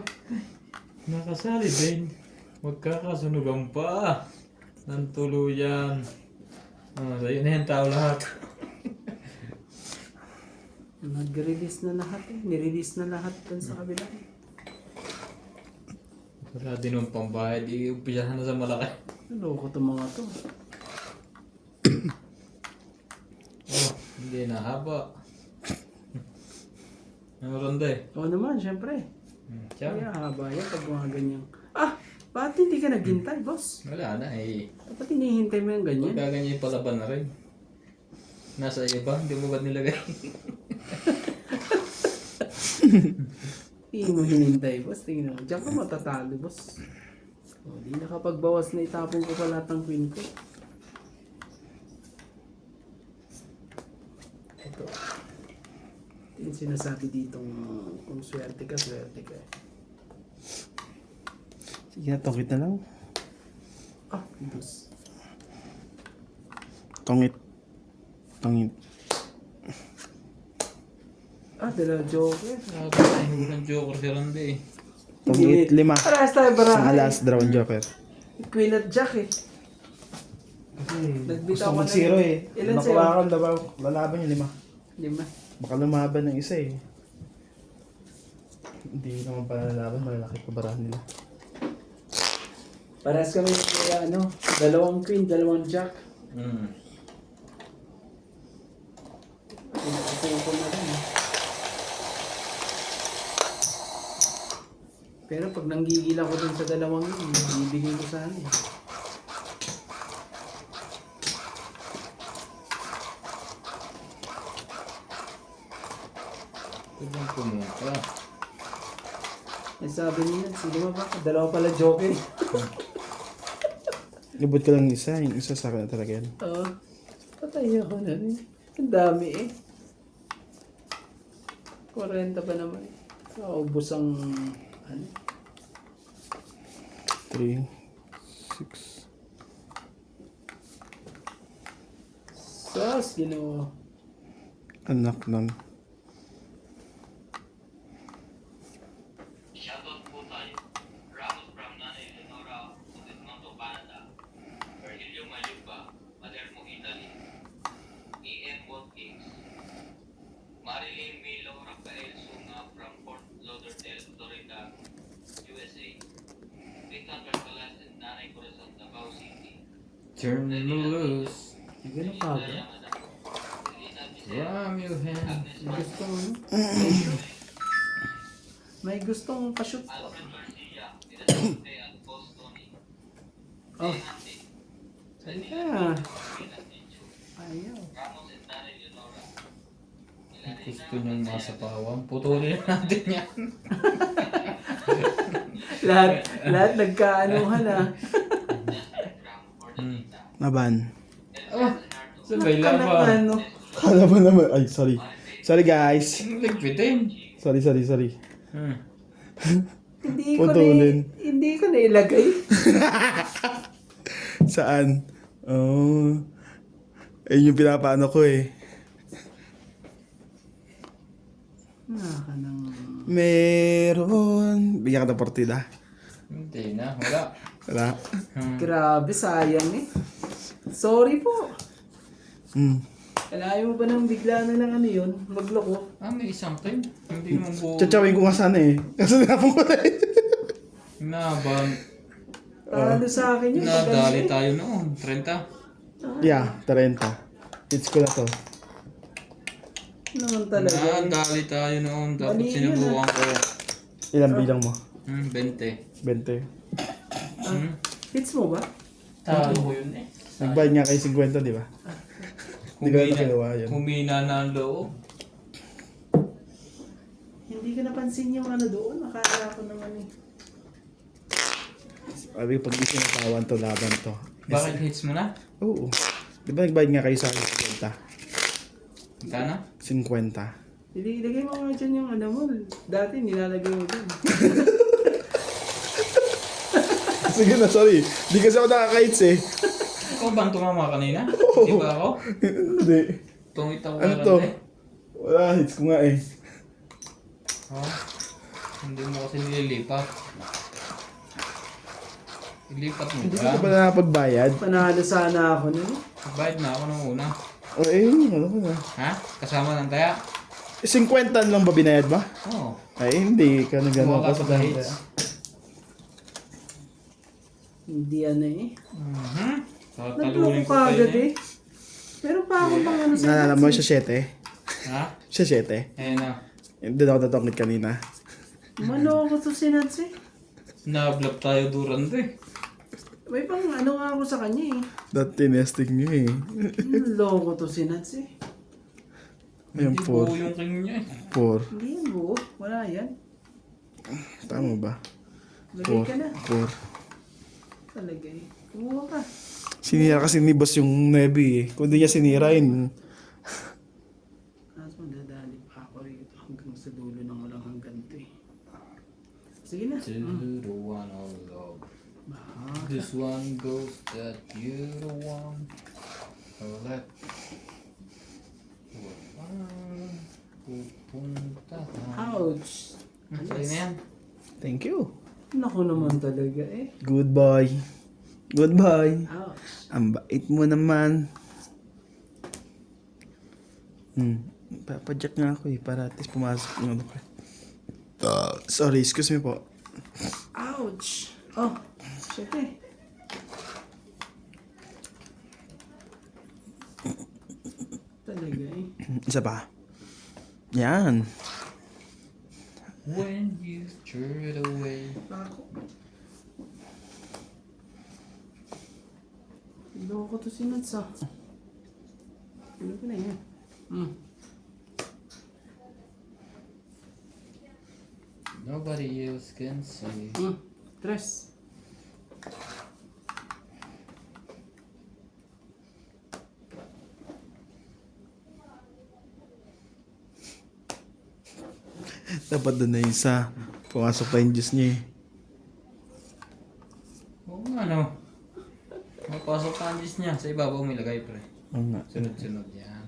Nakasali din. Magkakasunugan pa. Ng tuluyan. Sa'yo na yan tao lahat. Nag-release na lahat eh. Nirelease na lahat dun sa kabila. Wala din ng pambayad. Iumpisahan na sa malaki. Loko to mga to. Oh, hindi na haba. Ang ronda eh. Oo naman, syempre. Siya. Kaya haba yan pag mga ganyan. Ah! Bakit hindi ka naghintay, boss? Wala na eh. Dapat hinihintay mo yung ganyan. Pagka ganyan yung palaban na rin. Nasa iba, hindi mo ba't nilagay? Hindi mo hinintay, boss. Tingnan mo. Diyan ka matatalo, boss. O, di nakapagbawas na itapon ko pa lahat ng queen ko. Ito. Ito yung sinasabi ditong kung swerte ka, swerte ka. Sige na, tongkit na lang. Ah, boss. Tongit. Tongit. Ah, dala joker. Sabi ng joker si Randy eh. Tongit 5. Parehas tayo Isang barahan. alas, dalawang joker. Queen at jack eh. Gusto ko ko na mag-zero yun. eh. Ilan Nakuha ko, lalaban yung 5. 5. Baka lumaban ng isa eh. Hindi naman pala lalaban, malalaki pa barahan nila. Parehas kami kaya ano, dalawang queen, dalawang jack. Pinakapupo na rin eh. Pero pag nanggigil ako dun sa dalawang yun, bibigyan ko sana eh. Ito bang pumunta? Eh sabi niya, sige mo ba? Dalawa pala joker. Lubot ko lang yung isa sa akin na talaga yan. Oo. Patay ako na rin. Ang dami eh. 40 pa naman. Ubus ang ano? 3, 6. Sos, ginawa. Anak ng... Shoutout po tayo. Ramos from Nanay Eleonora, Montemonto, Canada. Virgilio Malupa, Palermo, Italy. E.M. Watkins. Marilyn Milo Rafael Sunga from Fort Lauderdale, Florida, USA. Victor Calas and Nanay Corazon, Davao City. Turn me loose. Ganun ka ba? From your hand. May gustong ano? May gustong pa-shoot. Alfred Garcia, Pinasante at Bostoni. Oh. Salita. Ayaw. Ramos and Nanay Eleonora. Gusto niyang masapawang. Putulin natin yan. lahat nagkaanuhan ah. Naban. Oh, sabay lang Anak pa. na, ano? Kala mo naman. Ay, sorry. Sorry guys. Ligpitin. Sorry. Hindi ko na ilagay. Saan? Oh. Yung pinapaano ko eh. Naka ng... Meron. Bigyan ka ng partida. Hindi na, wala. Wala. Grabe, sayang eh. Sorry po. Kalahin mo ba nang bigla na lang ano yun? Magloko? Ah, may isang time. Hindi mo buo. Tsawin ko nga sana eh. Kasi napong ko na eh. Naban. Talo sa akin yun. Nadali tayo noon. 30. Yeah, 30. Hits ko na to. Naman talaga eh. Nadali tayo noon. Dapat Mali yun, sinubukan ko. Ilang bilang mo? 20. 20. Hits mo ba? Talo ko yun eh. Nagbayad nga kayo 50, di ba? Hindi ko na kinuha yun. Humina na ang loob. Hindi ko napansin yung ano doon. Akala ko naman eh. Sabi ko, pag di sinatawan to, laban to. Bakit hits mo na? Oo. Di ba nagbayad nga kayo sa akin 50? Magkano? 50. Ilagay mo nga dyan yung ano mo. Dati nilalagay mo dyan. Sige na, sorry. Di kasi ako nakaka-hits eh. Ikaw bang tumama kanina? Di ba ako? Hindi. Tungit ako Ano to? Wala, hits ko nga eh. Oh, hindi mo kasi nililipat. Ilipat mo Hindi ko ba? pa na nakapagbayad. Panalo sana ako nun. Bayad na ako nung una. O eh, ano ko na. Ha? Kasama ng taya? 50 lang ba binayad ba? Oo. Ay, hindi ka na gano'n Wala pa sa pa dahil. hits. Hindi ano eh. Mhm. Nagloko Tatalunin ko ka kayo agad na eh. Meron pa akong pang ano sa Naalala mo nuts, siya 7? Ha? Siya 7? Ayun na. Hindi ako natungkit kanina. Manloko to si Nuts eh. Na-blap tayo durante eh. May pang ano nga ako sa kanya eh. Dati nesting niyo eh. Manloko to si Nuts eh. Ayun, Hindi buo 4. yung king niya eh. 4. Hindi yan buo. Wala yan. Tama ba? Lagay ka na. 4. Talaga eh. Kumuha ka. Sinira kasi ni boss yung Nebi eh. Kung di niya sinira yun, Tapos magdadali pa ako rito hanggang sa dulo ng walang hanggan to eh. Sige na. To the one on love. Baha. This one goes that you the one. Oh, let. Pupunta. Ouch. Sa'yo na yan. thank you. Naku naman talaga eh. Goodbye. Goodbye. Ouch. Ang bait mo naman. Papajack nga ako eh, para at least pumasok yung ano ko. Sorry, excuse me po. Ouch. Oh, shit eh. Talaga eh. Isa pa. Yan. When you threw it away. Ako. Loko to si Nuts ah. Ano ko na yan? Nobody else can see. Tres. Dapat doon na isa. Pumasok pa yung juice niya eh. Oo nga no. Mapasok pa ang dish niya. Sa ibabaw may lagay pre. Oo nga. Sunod-sunod yan.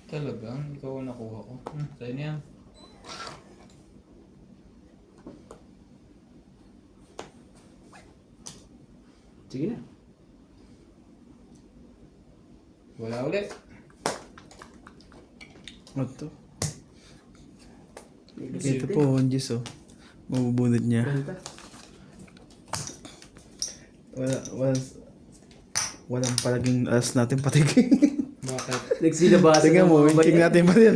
Talagang ikaw ang nakuha ko. Sa'yo na yan. Sige na. Wala ulit. What to? Ibigay Ito po, yung juice oh. Mabubunod niya. Benta. Walang palaging alas natin patigin. Bakit? Nagsilabasa Tingnan mo, yung king natin pa rin.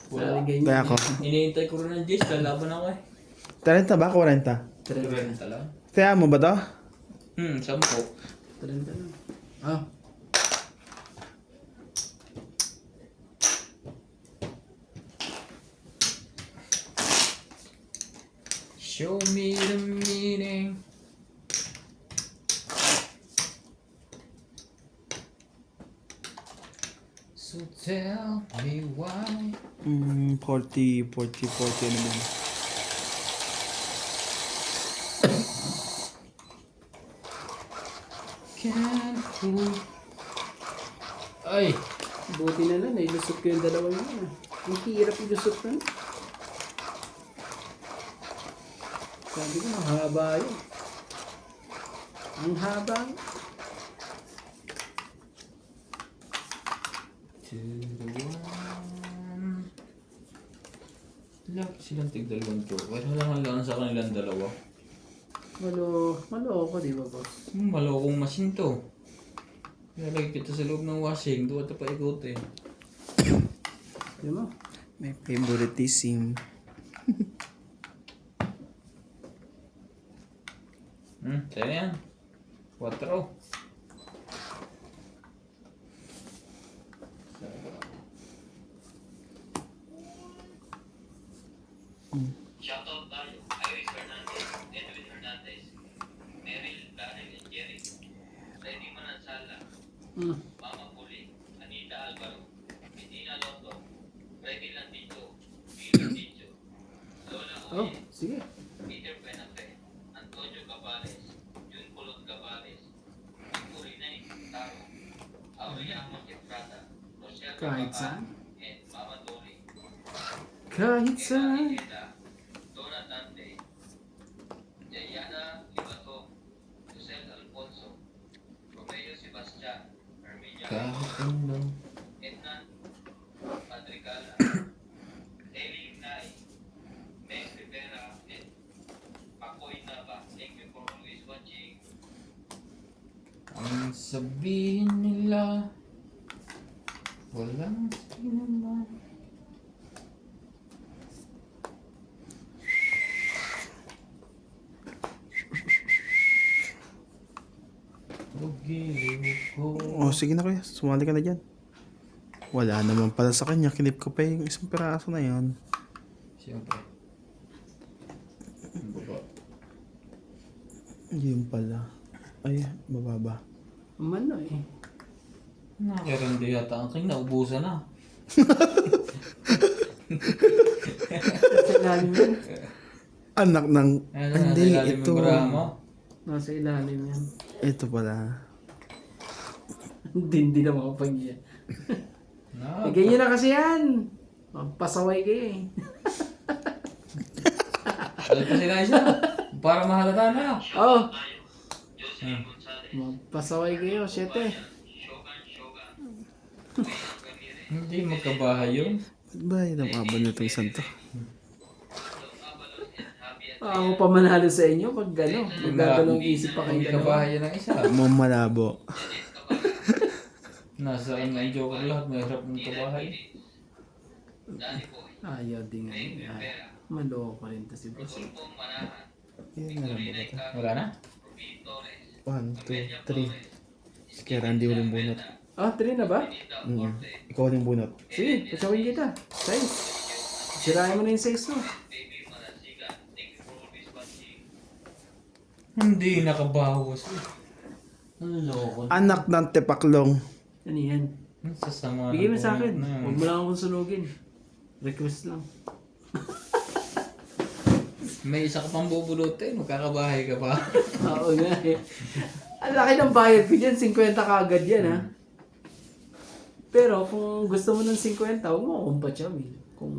Wala. Kaya ako. Iniintay ko rin ng Jace. Lalaban ako eh. 30 ba? 40? 30 lang. Kaya mo ba to? 10. 30 lang. Ah. Show me the meaning. So tell me why. 40 ano ba? Can't prove. Ay! Buti na lang, nailusot ko yung dalawang yun. Ang hirap ilusot nun. Sabi ko, ang haba yun. Ang haba. To the one. Laki silang tig-dalawang joker. Walang lang sa kanilang dalawa. Maloko, di ba boss? Malokong machine to. Nalagay kita sa loob ng washing. Doon ito pa ikutin. Di mo? May favoritism. Sa'yo na yan. 4. Shoutout tayo. Iris Hernandez, Edwin Hernandez, Meryl, Darren, and Jerry. Freddy Manansala, Mama Puli, Anita Alvaro, Medina Loto, Freddy Landito, Peter Dicho, Lola Oh, Oye, sige. Peter Penafe, Antonio Cabales, Jun Kulot Cabales, Purinay Taro, Aurea Monteprada, Rochelle Kahit Cabal, saan? and Mama Dolly. Kahit saan. Dora Dante, Jayana Libato, Josel Alfonso, Romeo Sebastian, Herminia Kahit ano. Ednan Padricala, Eileen Nay, Meg Rivera, and Sabihin nila, walang naman. Oh, sige na kuya. Sumali ka na dyan. Wala naman pala sa kanya. Kinip ko pa yung isang piraso na yon. Siyempre. Ang baba. Yun pala. Ay, mababa. Umano eh. Nakakirindi yata ang king, naubusan na. Nasa ilalim yan. Anak ng... Ayun, Hindi, nasa ilalim ito. yung baraha mo. Nasa ilalim yan. Ito pala. Hindi na makapagyan. No, Eh, ganyan na kasi yan. Magpasaway kayo eh. alam kasi na siya. Para mahalata na. Oh, Hmm. magpasaway kayo, 7. Hindi magkabahay yun. Ba't ba yun ang aba nito isang to? Ako pa manalo sa inyo pag gano'n. Magdadalong isip pa kayo Hindi dalawa. kabahay yan ang isa. Mamalabo. Nasa ano ang joker lahat, mahirap ng kabahay. Ayaw din nga yun. Maloko pa rin to si boss. Yan na lang ba ito? Wala na? 1, 2, 3. Sige, Randy uling bunot. Ah, 3 na ba? Ikaw uling bunot. Sige, pasawin kita. 6. Sirahin mo na yung 6 mo. Hindi nakabawas. Ang loko. Anak ng tepaklong. Ano yan? Ang sasama. Bigay mo ng sa akin. bunot na yun. Huwag mo lang akong sunugin. Request lang. May isa ka pang bubunutin, magkakabahay ka pa. Oo nga eh. Ang laki ng bayad ko dyan. 50 kaagad yan ha. Pero kung gusto mo ng 50, huwag mo akong patsyamin. Kung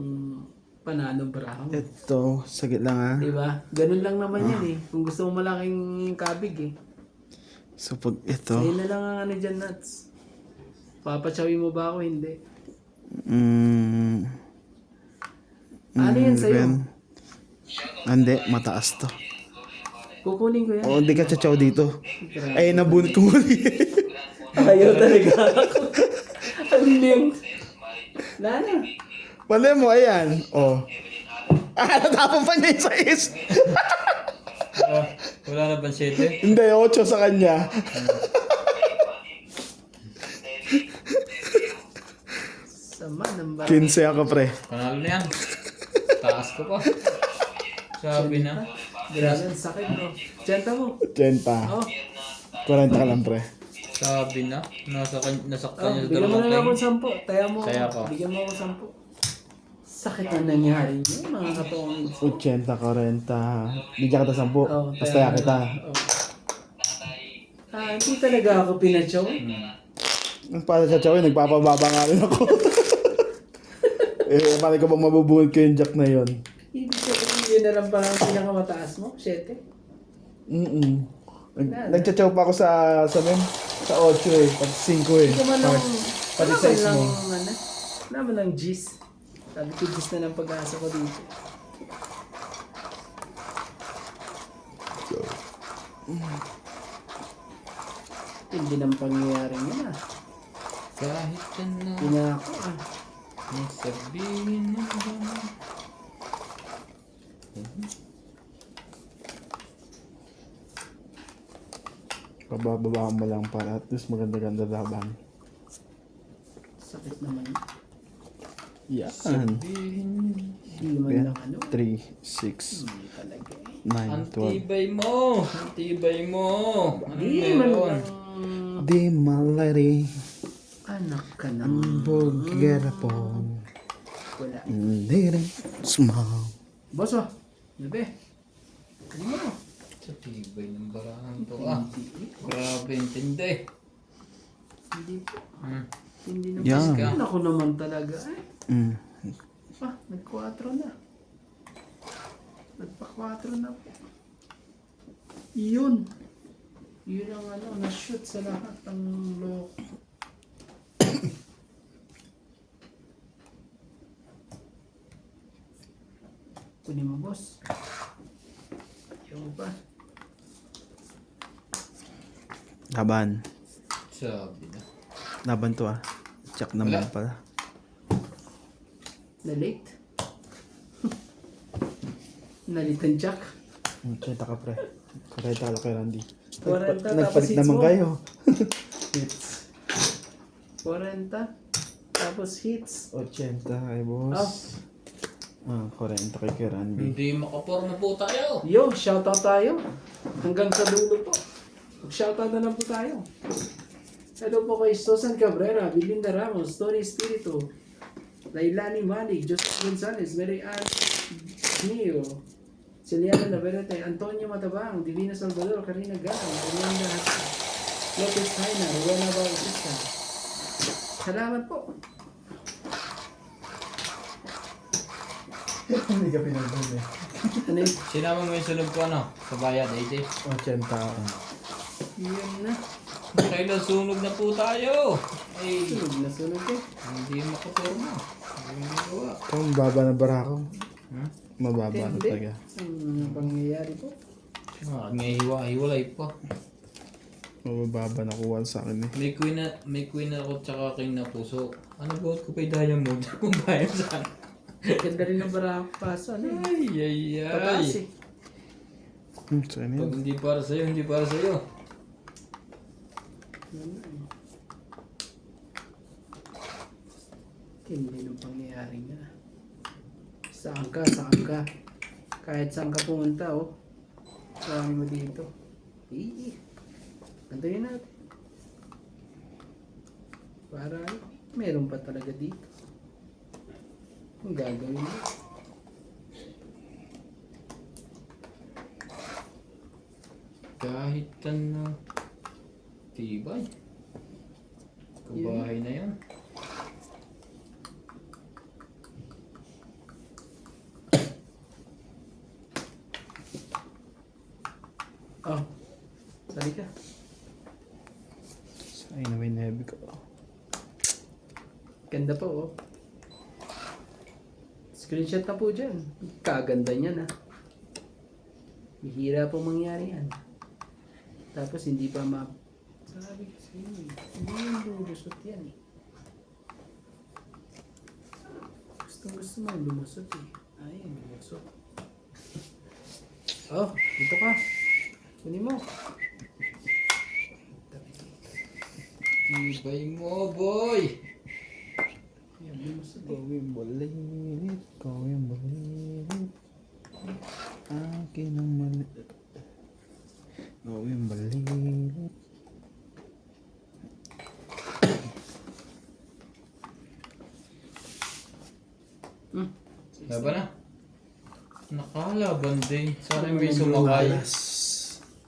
panalo braho. Ito, sagit lang ha. Diba? Ganun lang naman yan eh. Kung gusto mo malaking kabig eh. So pag ito, Ayun na lang ang ano dyan, nuts. Papatsawin mo ba ako? Hindi. Ano yan sa'yo? Hindi, mataas to. Kukunin ko yan. O, hindi ka tsatsaw dito. Ay, nabunot ko muli. Ayaw talaga ako. Ang lim. Lana. Wala mo, ayan. O. Ah, natapon pa niya yung sais. Wala na ba 7? Hindi, 8 sa kanya. Sama ng ba? 15 ako, pre. Panalo na yan. Taas ko pa. Sabi na. Grabe, ang sakit bro. Tiyenta mo. 80. Oh, 40 ka lang, pre. Sabi na. Nasaktan niya sa bigyan mo na lang dalawang akong 10. Taya mo Taya ako. ko. Bigyan mo ako 10. Sakit na nangyari niyo, mga katong. 80, 40. Bigyan kita 10. Oh, Basta ya kita. Oh. Ah, hindi talaga ako pinatsaw. Ang para sa tsawin, nagpapababa nga rin ako. Eh, paano ko bang mabubuhol ko yung jack na yon? Hindi yun na lang parang pinakamataas mo, 7. Nagtsatsaw pa ako sa 8 eh, pag 5 eh. Hindi naman lang, Pati wala size man lang, mo. ano, wala man lang G's. Sabi ko G's na ng pag-asa ko dito. Hindi nang pangyayari yun ah. Kahit yan na. Pinako ah. Ang sabihin mo ba? Pabababaan mo lang para at least maganda-ganda laban. Sakit naman. Yan. Sabihin mo. Hindi man lang ano. 3, 6, Hindi talaga eh. 9, 12. Antibay mo! Antibay mo! Ano Hindi man meron? lang. Di malari, Anak ka ng buggerapon, wala. hindi rin smile. Boss oh. Gabi. Kali mo. Sa tibay ng barahan to ah. Grabe, intindi. Hindi po. Hmm. Hindi naman. Yan. Ako naman talaga eh. Ah, nag-4 na. Nagpa-4 na po. Yun. Yun ang ano, na-shoot sa lahat ng loko. Kunin mo, boss. Ayaw mo ba? Laban. Sabi na. Laban to ah. Check naman Wala. pala. Na-late. Nalitan Jack. Kita ka pre. Kareta ka kay Randy. 40 tapos Nagpalit hits naman mo. kayo. Hits. 40. Tapos hits. 80 kay boss. 40 kay Randy. Hindi makaporma po tayo. Yo, shoutout tayo. Hanggang sa dulo po. Mag-shoutout na lang po tayo. Hello po kay Susan Cabrera, Belinda Ramos, Tony Espiritu, Lailani Malik, Joseph Gonzalez, Mary Ann Neo, Celiana Navarrete, Antonio Matabang, Divina Salvador, Karina Galang, Orlando Hata, Lopez Haina, Rowena Bautista. Salamat po. Hindi ka pinagdun eh. Ano yun? Sinama mo yung sunog ko ano? Sa bayad, 80. 80 ako. Yun na. Kailan sunog na po tayo? Ay, Sunog na sunog eh. hindi makaporma. Hindi magawa. Ito, mababa na barako. Hmm? Mababa na Hindi. talaga. Ang pangyayari po. Ngay hiwa-hiwalay pa. Mababa na kuha sa akin eh. May queen ako tsaka king na puso. Ano ba ko pa yung diamond? Kung bayan sa akin. Ganda rin ng barako paso. Ano eh. Ay. Pataas eh. So, ano Pag yun? hindi para sa'yo, hindi para sa'yo. Ano eh. Hindi nung pangyayari nga. Saan ka? Kahit saan ka pumunta, oh. Marami mo dito. Gantayin natin. Para meron pa talaga dito. Ang gagawin mo. Kahit na tibay. Kabahay na yan. Oh. Sali ka. Ay na may nebe ko. Ganda po, oh. Screenshot na po dyan. Kaganda niyan, ha. Bihira po mangyari yan. Tapos hindi pa sabi ko sa'yo, eh. Hindi yung lulusot yan, eh. Gusto mo lumusot, eh. Ay, lumusot. Oh, dito ka. Kunin mo. Tibay mo, boy! Yan, lumusot, eh. Gawin bulilit, gawin bulilit. Akin ang mali. Gawin bulilit. Laban na. Nakalaban din. Sana may sumakay.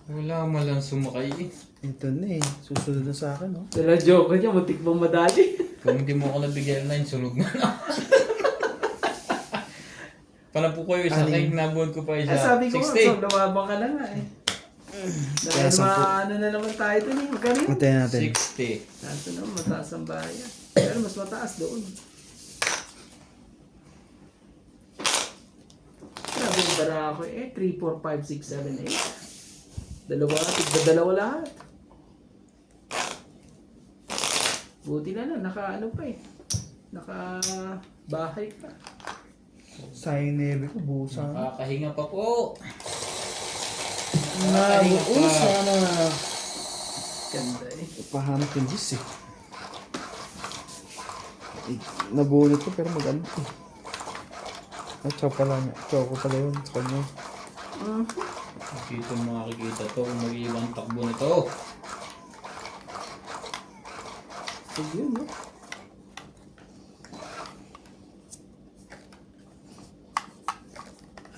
Wala man lang sumakay eh. Ito na eh. Susunod na sa akin, oh. Tala joke niya, mutik pang madali. Kung hindi mo ako nabigyan ng 9, sunog na lang. Pala po kayo sa akin, nabuhan ko pa isa. Sabi ko, 60. so lumabang ka na nga eh. Dahil ano na naman tayo dun eh, magkano yun? Matayin natin. 60. Nasa naman, mataas ang bayan. Pero mas mataas doon. Grabe yung bara ako eh, 3, 4, 5, 6, 7, 8. Dalawa lahat. Buti na lang, naka ano pa eh. Naka bahay pa. Sayang nebe ko, busa. Nakakahinga pa po. Nabuusa na. Ganda eh. Pahanap yung Diyos eh. Nabunot ko pero maganda eh. Ay, chow pala nga. Chow ko pala yun sa kanya. Dito makikita to kung mag-iibang takbo nito. Ayun no.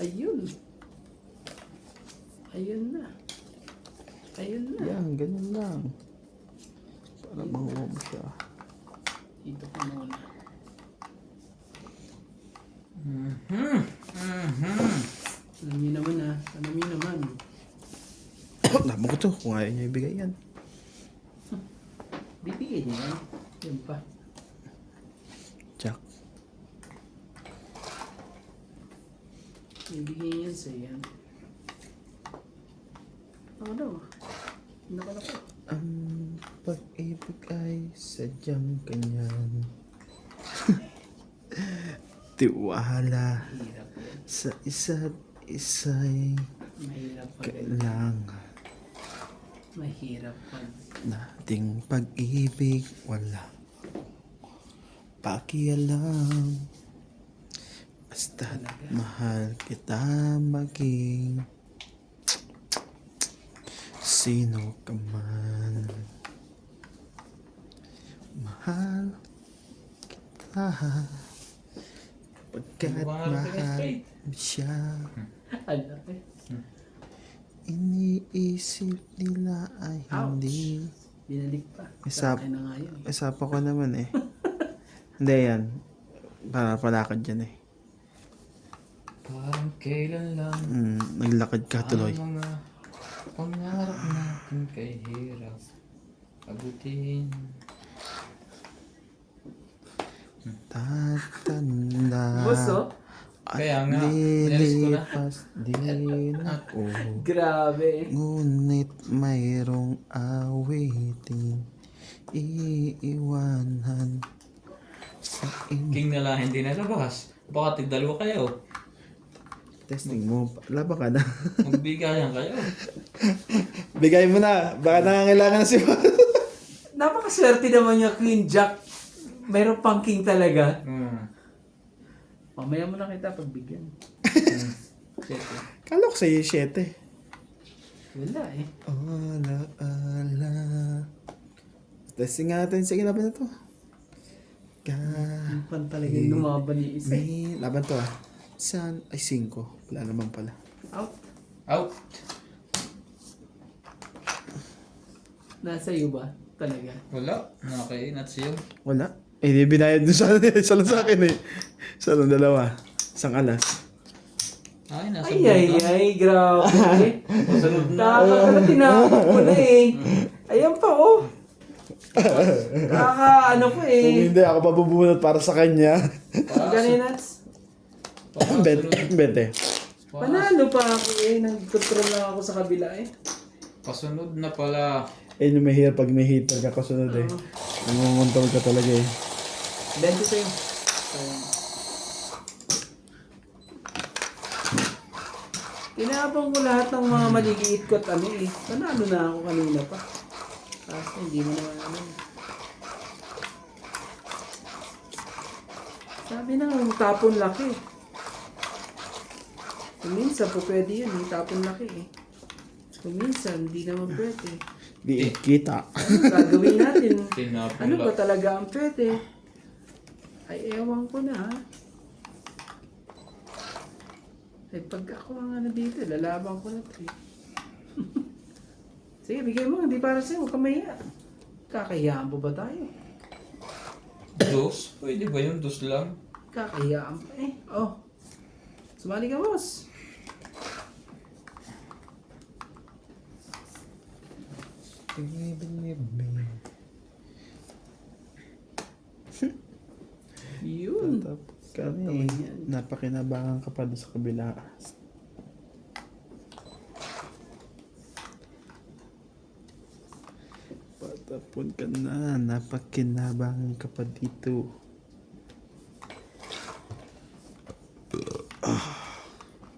Ayun. Ayun na. Ayun na. Yan, ganyan lang. Para mahuwa mo siya. Dito ko muna. Alam niyo naman ah. Alam niyo naman. Laman ko to, kung ayaw niya ibigay yan. Bibigay niya yan. Yan pa. Jack. Bibigay niya yan sa yan. Ano daw? Naka. pag-ibig ay sadyang ganyan. Tiwala Mahirap yan. sa isa't isa'y Mahirap pag kailangan. Mahirap pag Nating pag-ibig wala pakialam. Basta't mahal kita maging sino ka man. Mahal kita pagkat mahal siya. ano eh. Iniisip nila ay hindi. Binalik pa. Isap- Sa akin na nga yun. Isapa ko naman eh. Hindi yan. Para palakad yan eh. Parang kailan lang Naglakad ka tuloy. ang mga pangarap natin kay hirap abutin. Tatanda. Boss, oh. Kaya nga, inalis ko na. Lilipas din ako. Grabe. Ngunit mayroong awiting iiwanan sa inyo. King na lang hindi nalabas. Baka tigdalawa kayo. Testing mo. Laba ka na. Magbigayan kayo. Bigay mo na. Baka nangangailangan na si Napakaswerte naman yung Queen Jack. Mayroon pang king talaga. Mamaya mo na kita pagbigyan. Siyete. Kala ko sa'yo 7. Wala eh. Ala. Testing nga natin. Sige, laban na to. Yung pan talaga yung lumaban ni isa. May laban to ah. Saan? Ay, 5. Wala naman pala. Out. Out. Nasa iyo ba? Talaga. Wala. Nakainat siya. Wala. Eh, di binayad dun sa isa lang sa akin eh. Isa lang, 2. Isang alas. Ay, nasa Ay, grabe. Pasunod na. Nakakala tinapos ko na eh. Ayan pa oh. Ano ko Kung eh. hindi, ako pabubunot para sa kanya. Ganinats. 20. Panalo pa ako eh. Nag-control lang ako sa kabila eh. Pasunod na pala. Eh, yung mahirap pag may hitter ka kasunod eh. Nangunguntol ka talaga eh. 20 sa'yo. Ayan. Tinapang ko lahat ng mga maligiit ko at ano eh. Panalo na ako kanina pa. Kasi hindi mo naman ano. Sabi na nga, tapon laki. Kuminsan po pwede yun eh. Tapon laki eh. Kuminsan, hindi naman pwede. Di kita. Ano gagawin natin? Tinapon Ano ba lang. talaga ang pwede? Ay, ewan ko na ha. Ay, pag ako ang ano dito, lalaban ko na ito eh. Sige, bigay mo. Hindi para sa'yo. Huwag kang mahiya. Kakahiyaan po ba tayo? Dos? Pwede ba yun? Dos lang? Kakahiyaan pa eh. Oh. Sumali ka, boss. Yun. Tapos kami, napakinabangan ka pa doon sa kabila. Patapon ka na, napakinabangan ka pa dito.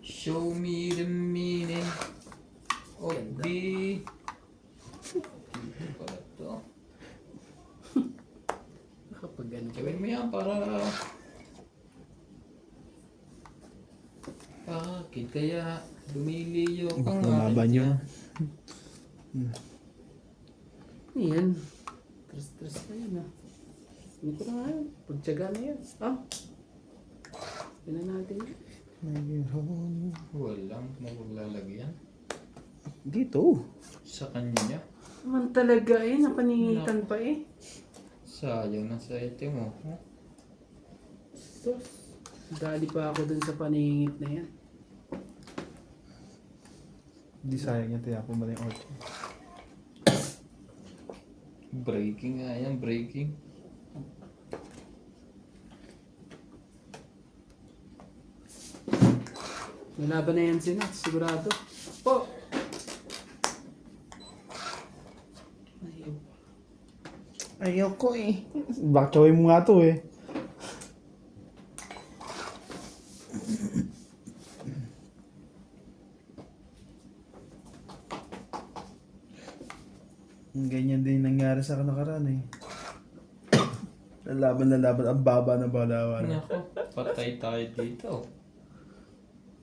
Show me the meaning of the... Ano pala to? Kapag ano ka. Gawin mo yan para... Bakit kaya lumiliyo ang Lumaban yun. Yan. Tres na yun ah. Hindi ko na nga yun. Pagtsaga na yan. Ah. Yan na natin yun. Mayroon Walang maglalagyan. dito. Sa kanya. Naman talaga eh. Napaningitan pa eh. Sayang na sa item mo. Huh? Sos. Dali pa ako dun sa paningit na yan. Di sayang yan, tiya po mali yung 8. Breaking nga yan, breaking. Nalaban na yan si Nats, sigurado. Po! Ayaw. Ayoko eh. Bakchawin mo nga to eh. Ganyan din nangyari sa akin nakaraan eh. Lalaban, ang baba na balawan. Nako, patay tayo dito.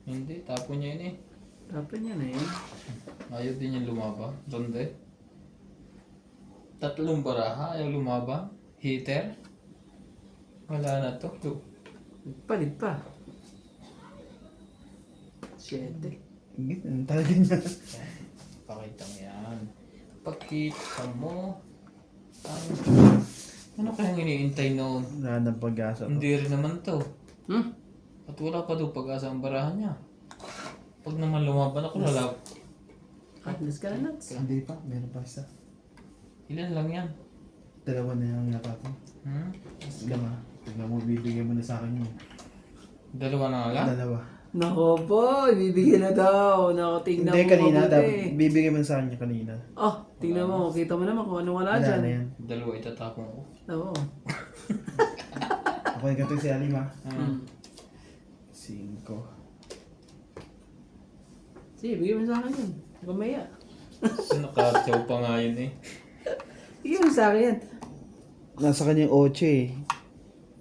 Hindi, tapo niya yun eh. Dapat niya na yun. Ayaw din niya lumaba. Ronde. Tatlong baraha, ayaw lumaba. Heater. Wala na to. Palit pa. 7. Ang talaga niya. Pakita mo yan. Pakita mo. Ano kayang iniintay noon? Wala nang pag-asa to. Hindi rin naman to. Hmm? At wala pa daw pag-asa ang barahan niya. Pag naman lumaban ako, lalab. Atlas ka na nuts. Hindi pa, meron pa isa. Ilan lang yan? Dalawa na yung natatang. Ilan ah. Tignan mo, bibigyan mo na sa akin yun. Dalawa na nga lang? Dalawa. Nako po, ibibigyan na daw. Nako, tingnan Hindi, mo kanina. mabuti. Bibigyan mo na sa akin yung kanina. Oh, tingnan mo. Kita mo naman kung ano wala Wala dyan. na yan. Dalawa itatapon ko. Oo. Okay, ganito si Alim ha. Hmm. 5. Sige, bigyan mo sa akin yun. Gamaya. Nakatsaw pa nga yun eh. Bigyan mo sa akin yan. Nasa kanya yung 8 eh.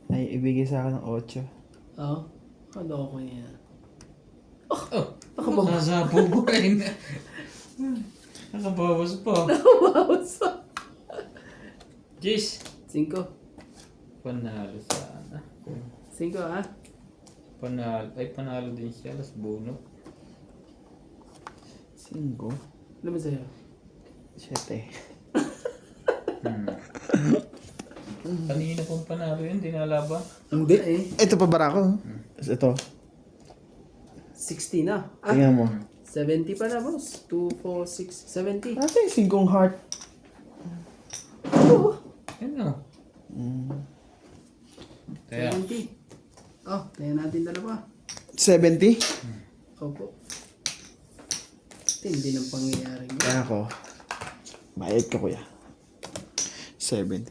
Ay, ibigay sa akin ng 8. Oo. Kaloko niya. Oh, nakasabog pa rin. Nakabawas pa. Bawas pa. Jeez. 5. Panalo sana. 5 ah. Panalo. Ay, panalo din siya. Las bono. 5. Ano ba sa'yo? 7. Kanina pong panalo yun. Dinalaban. Hindi. Eh. Ito pa bara ko. Ito. 60 na. Ah, Tingnan mo. 70 pa na boss. 2, 4, 6, 70. Ate, 5 heart. Oh, Yan o. Kaya, 70. Oh, tayo natin dalawa. 70? Opo. Hindi ng pangyayari mo. Kaya ako. Bayad ka kuya. 70.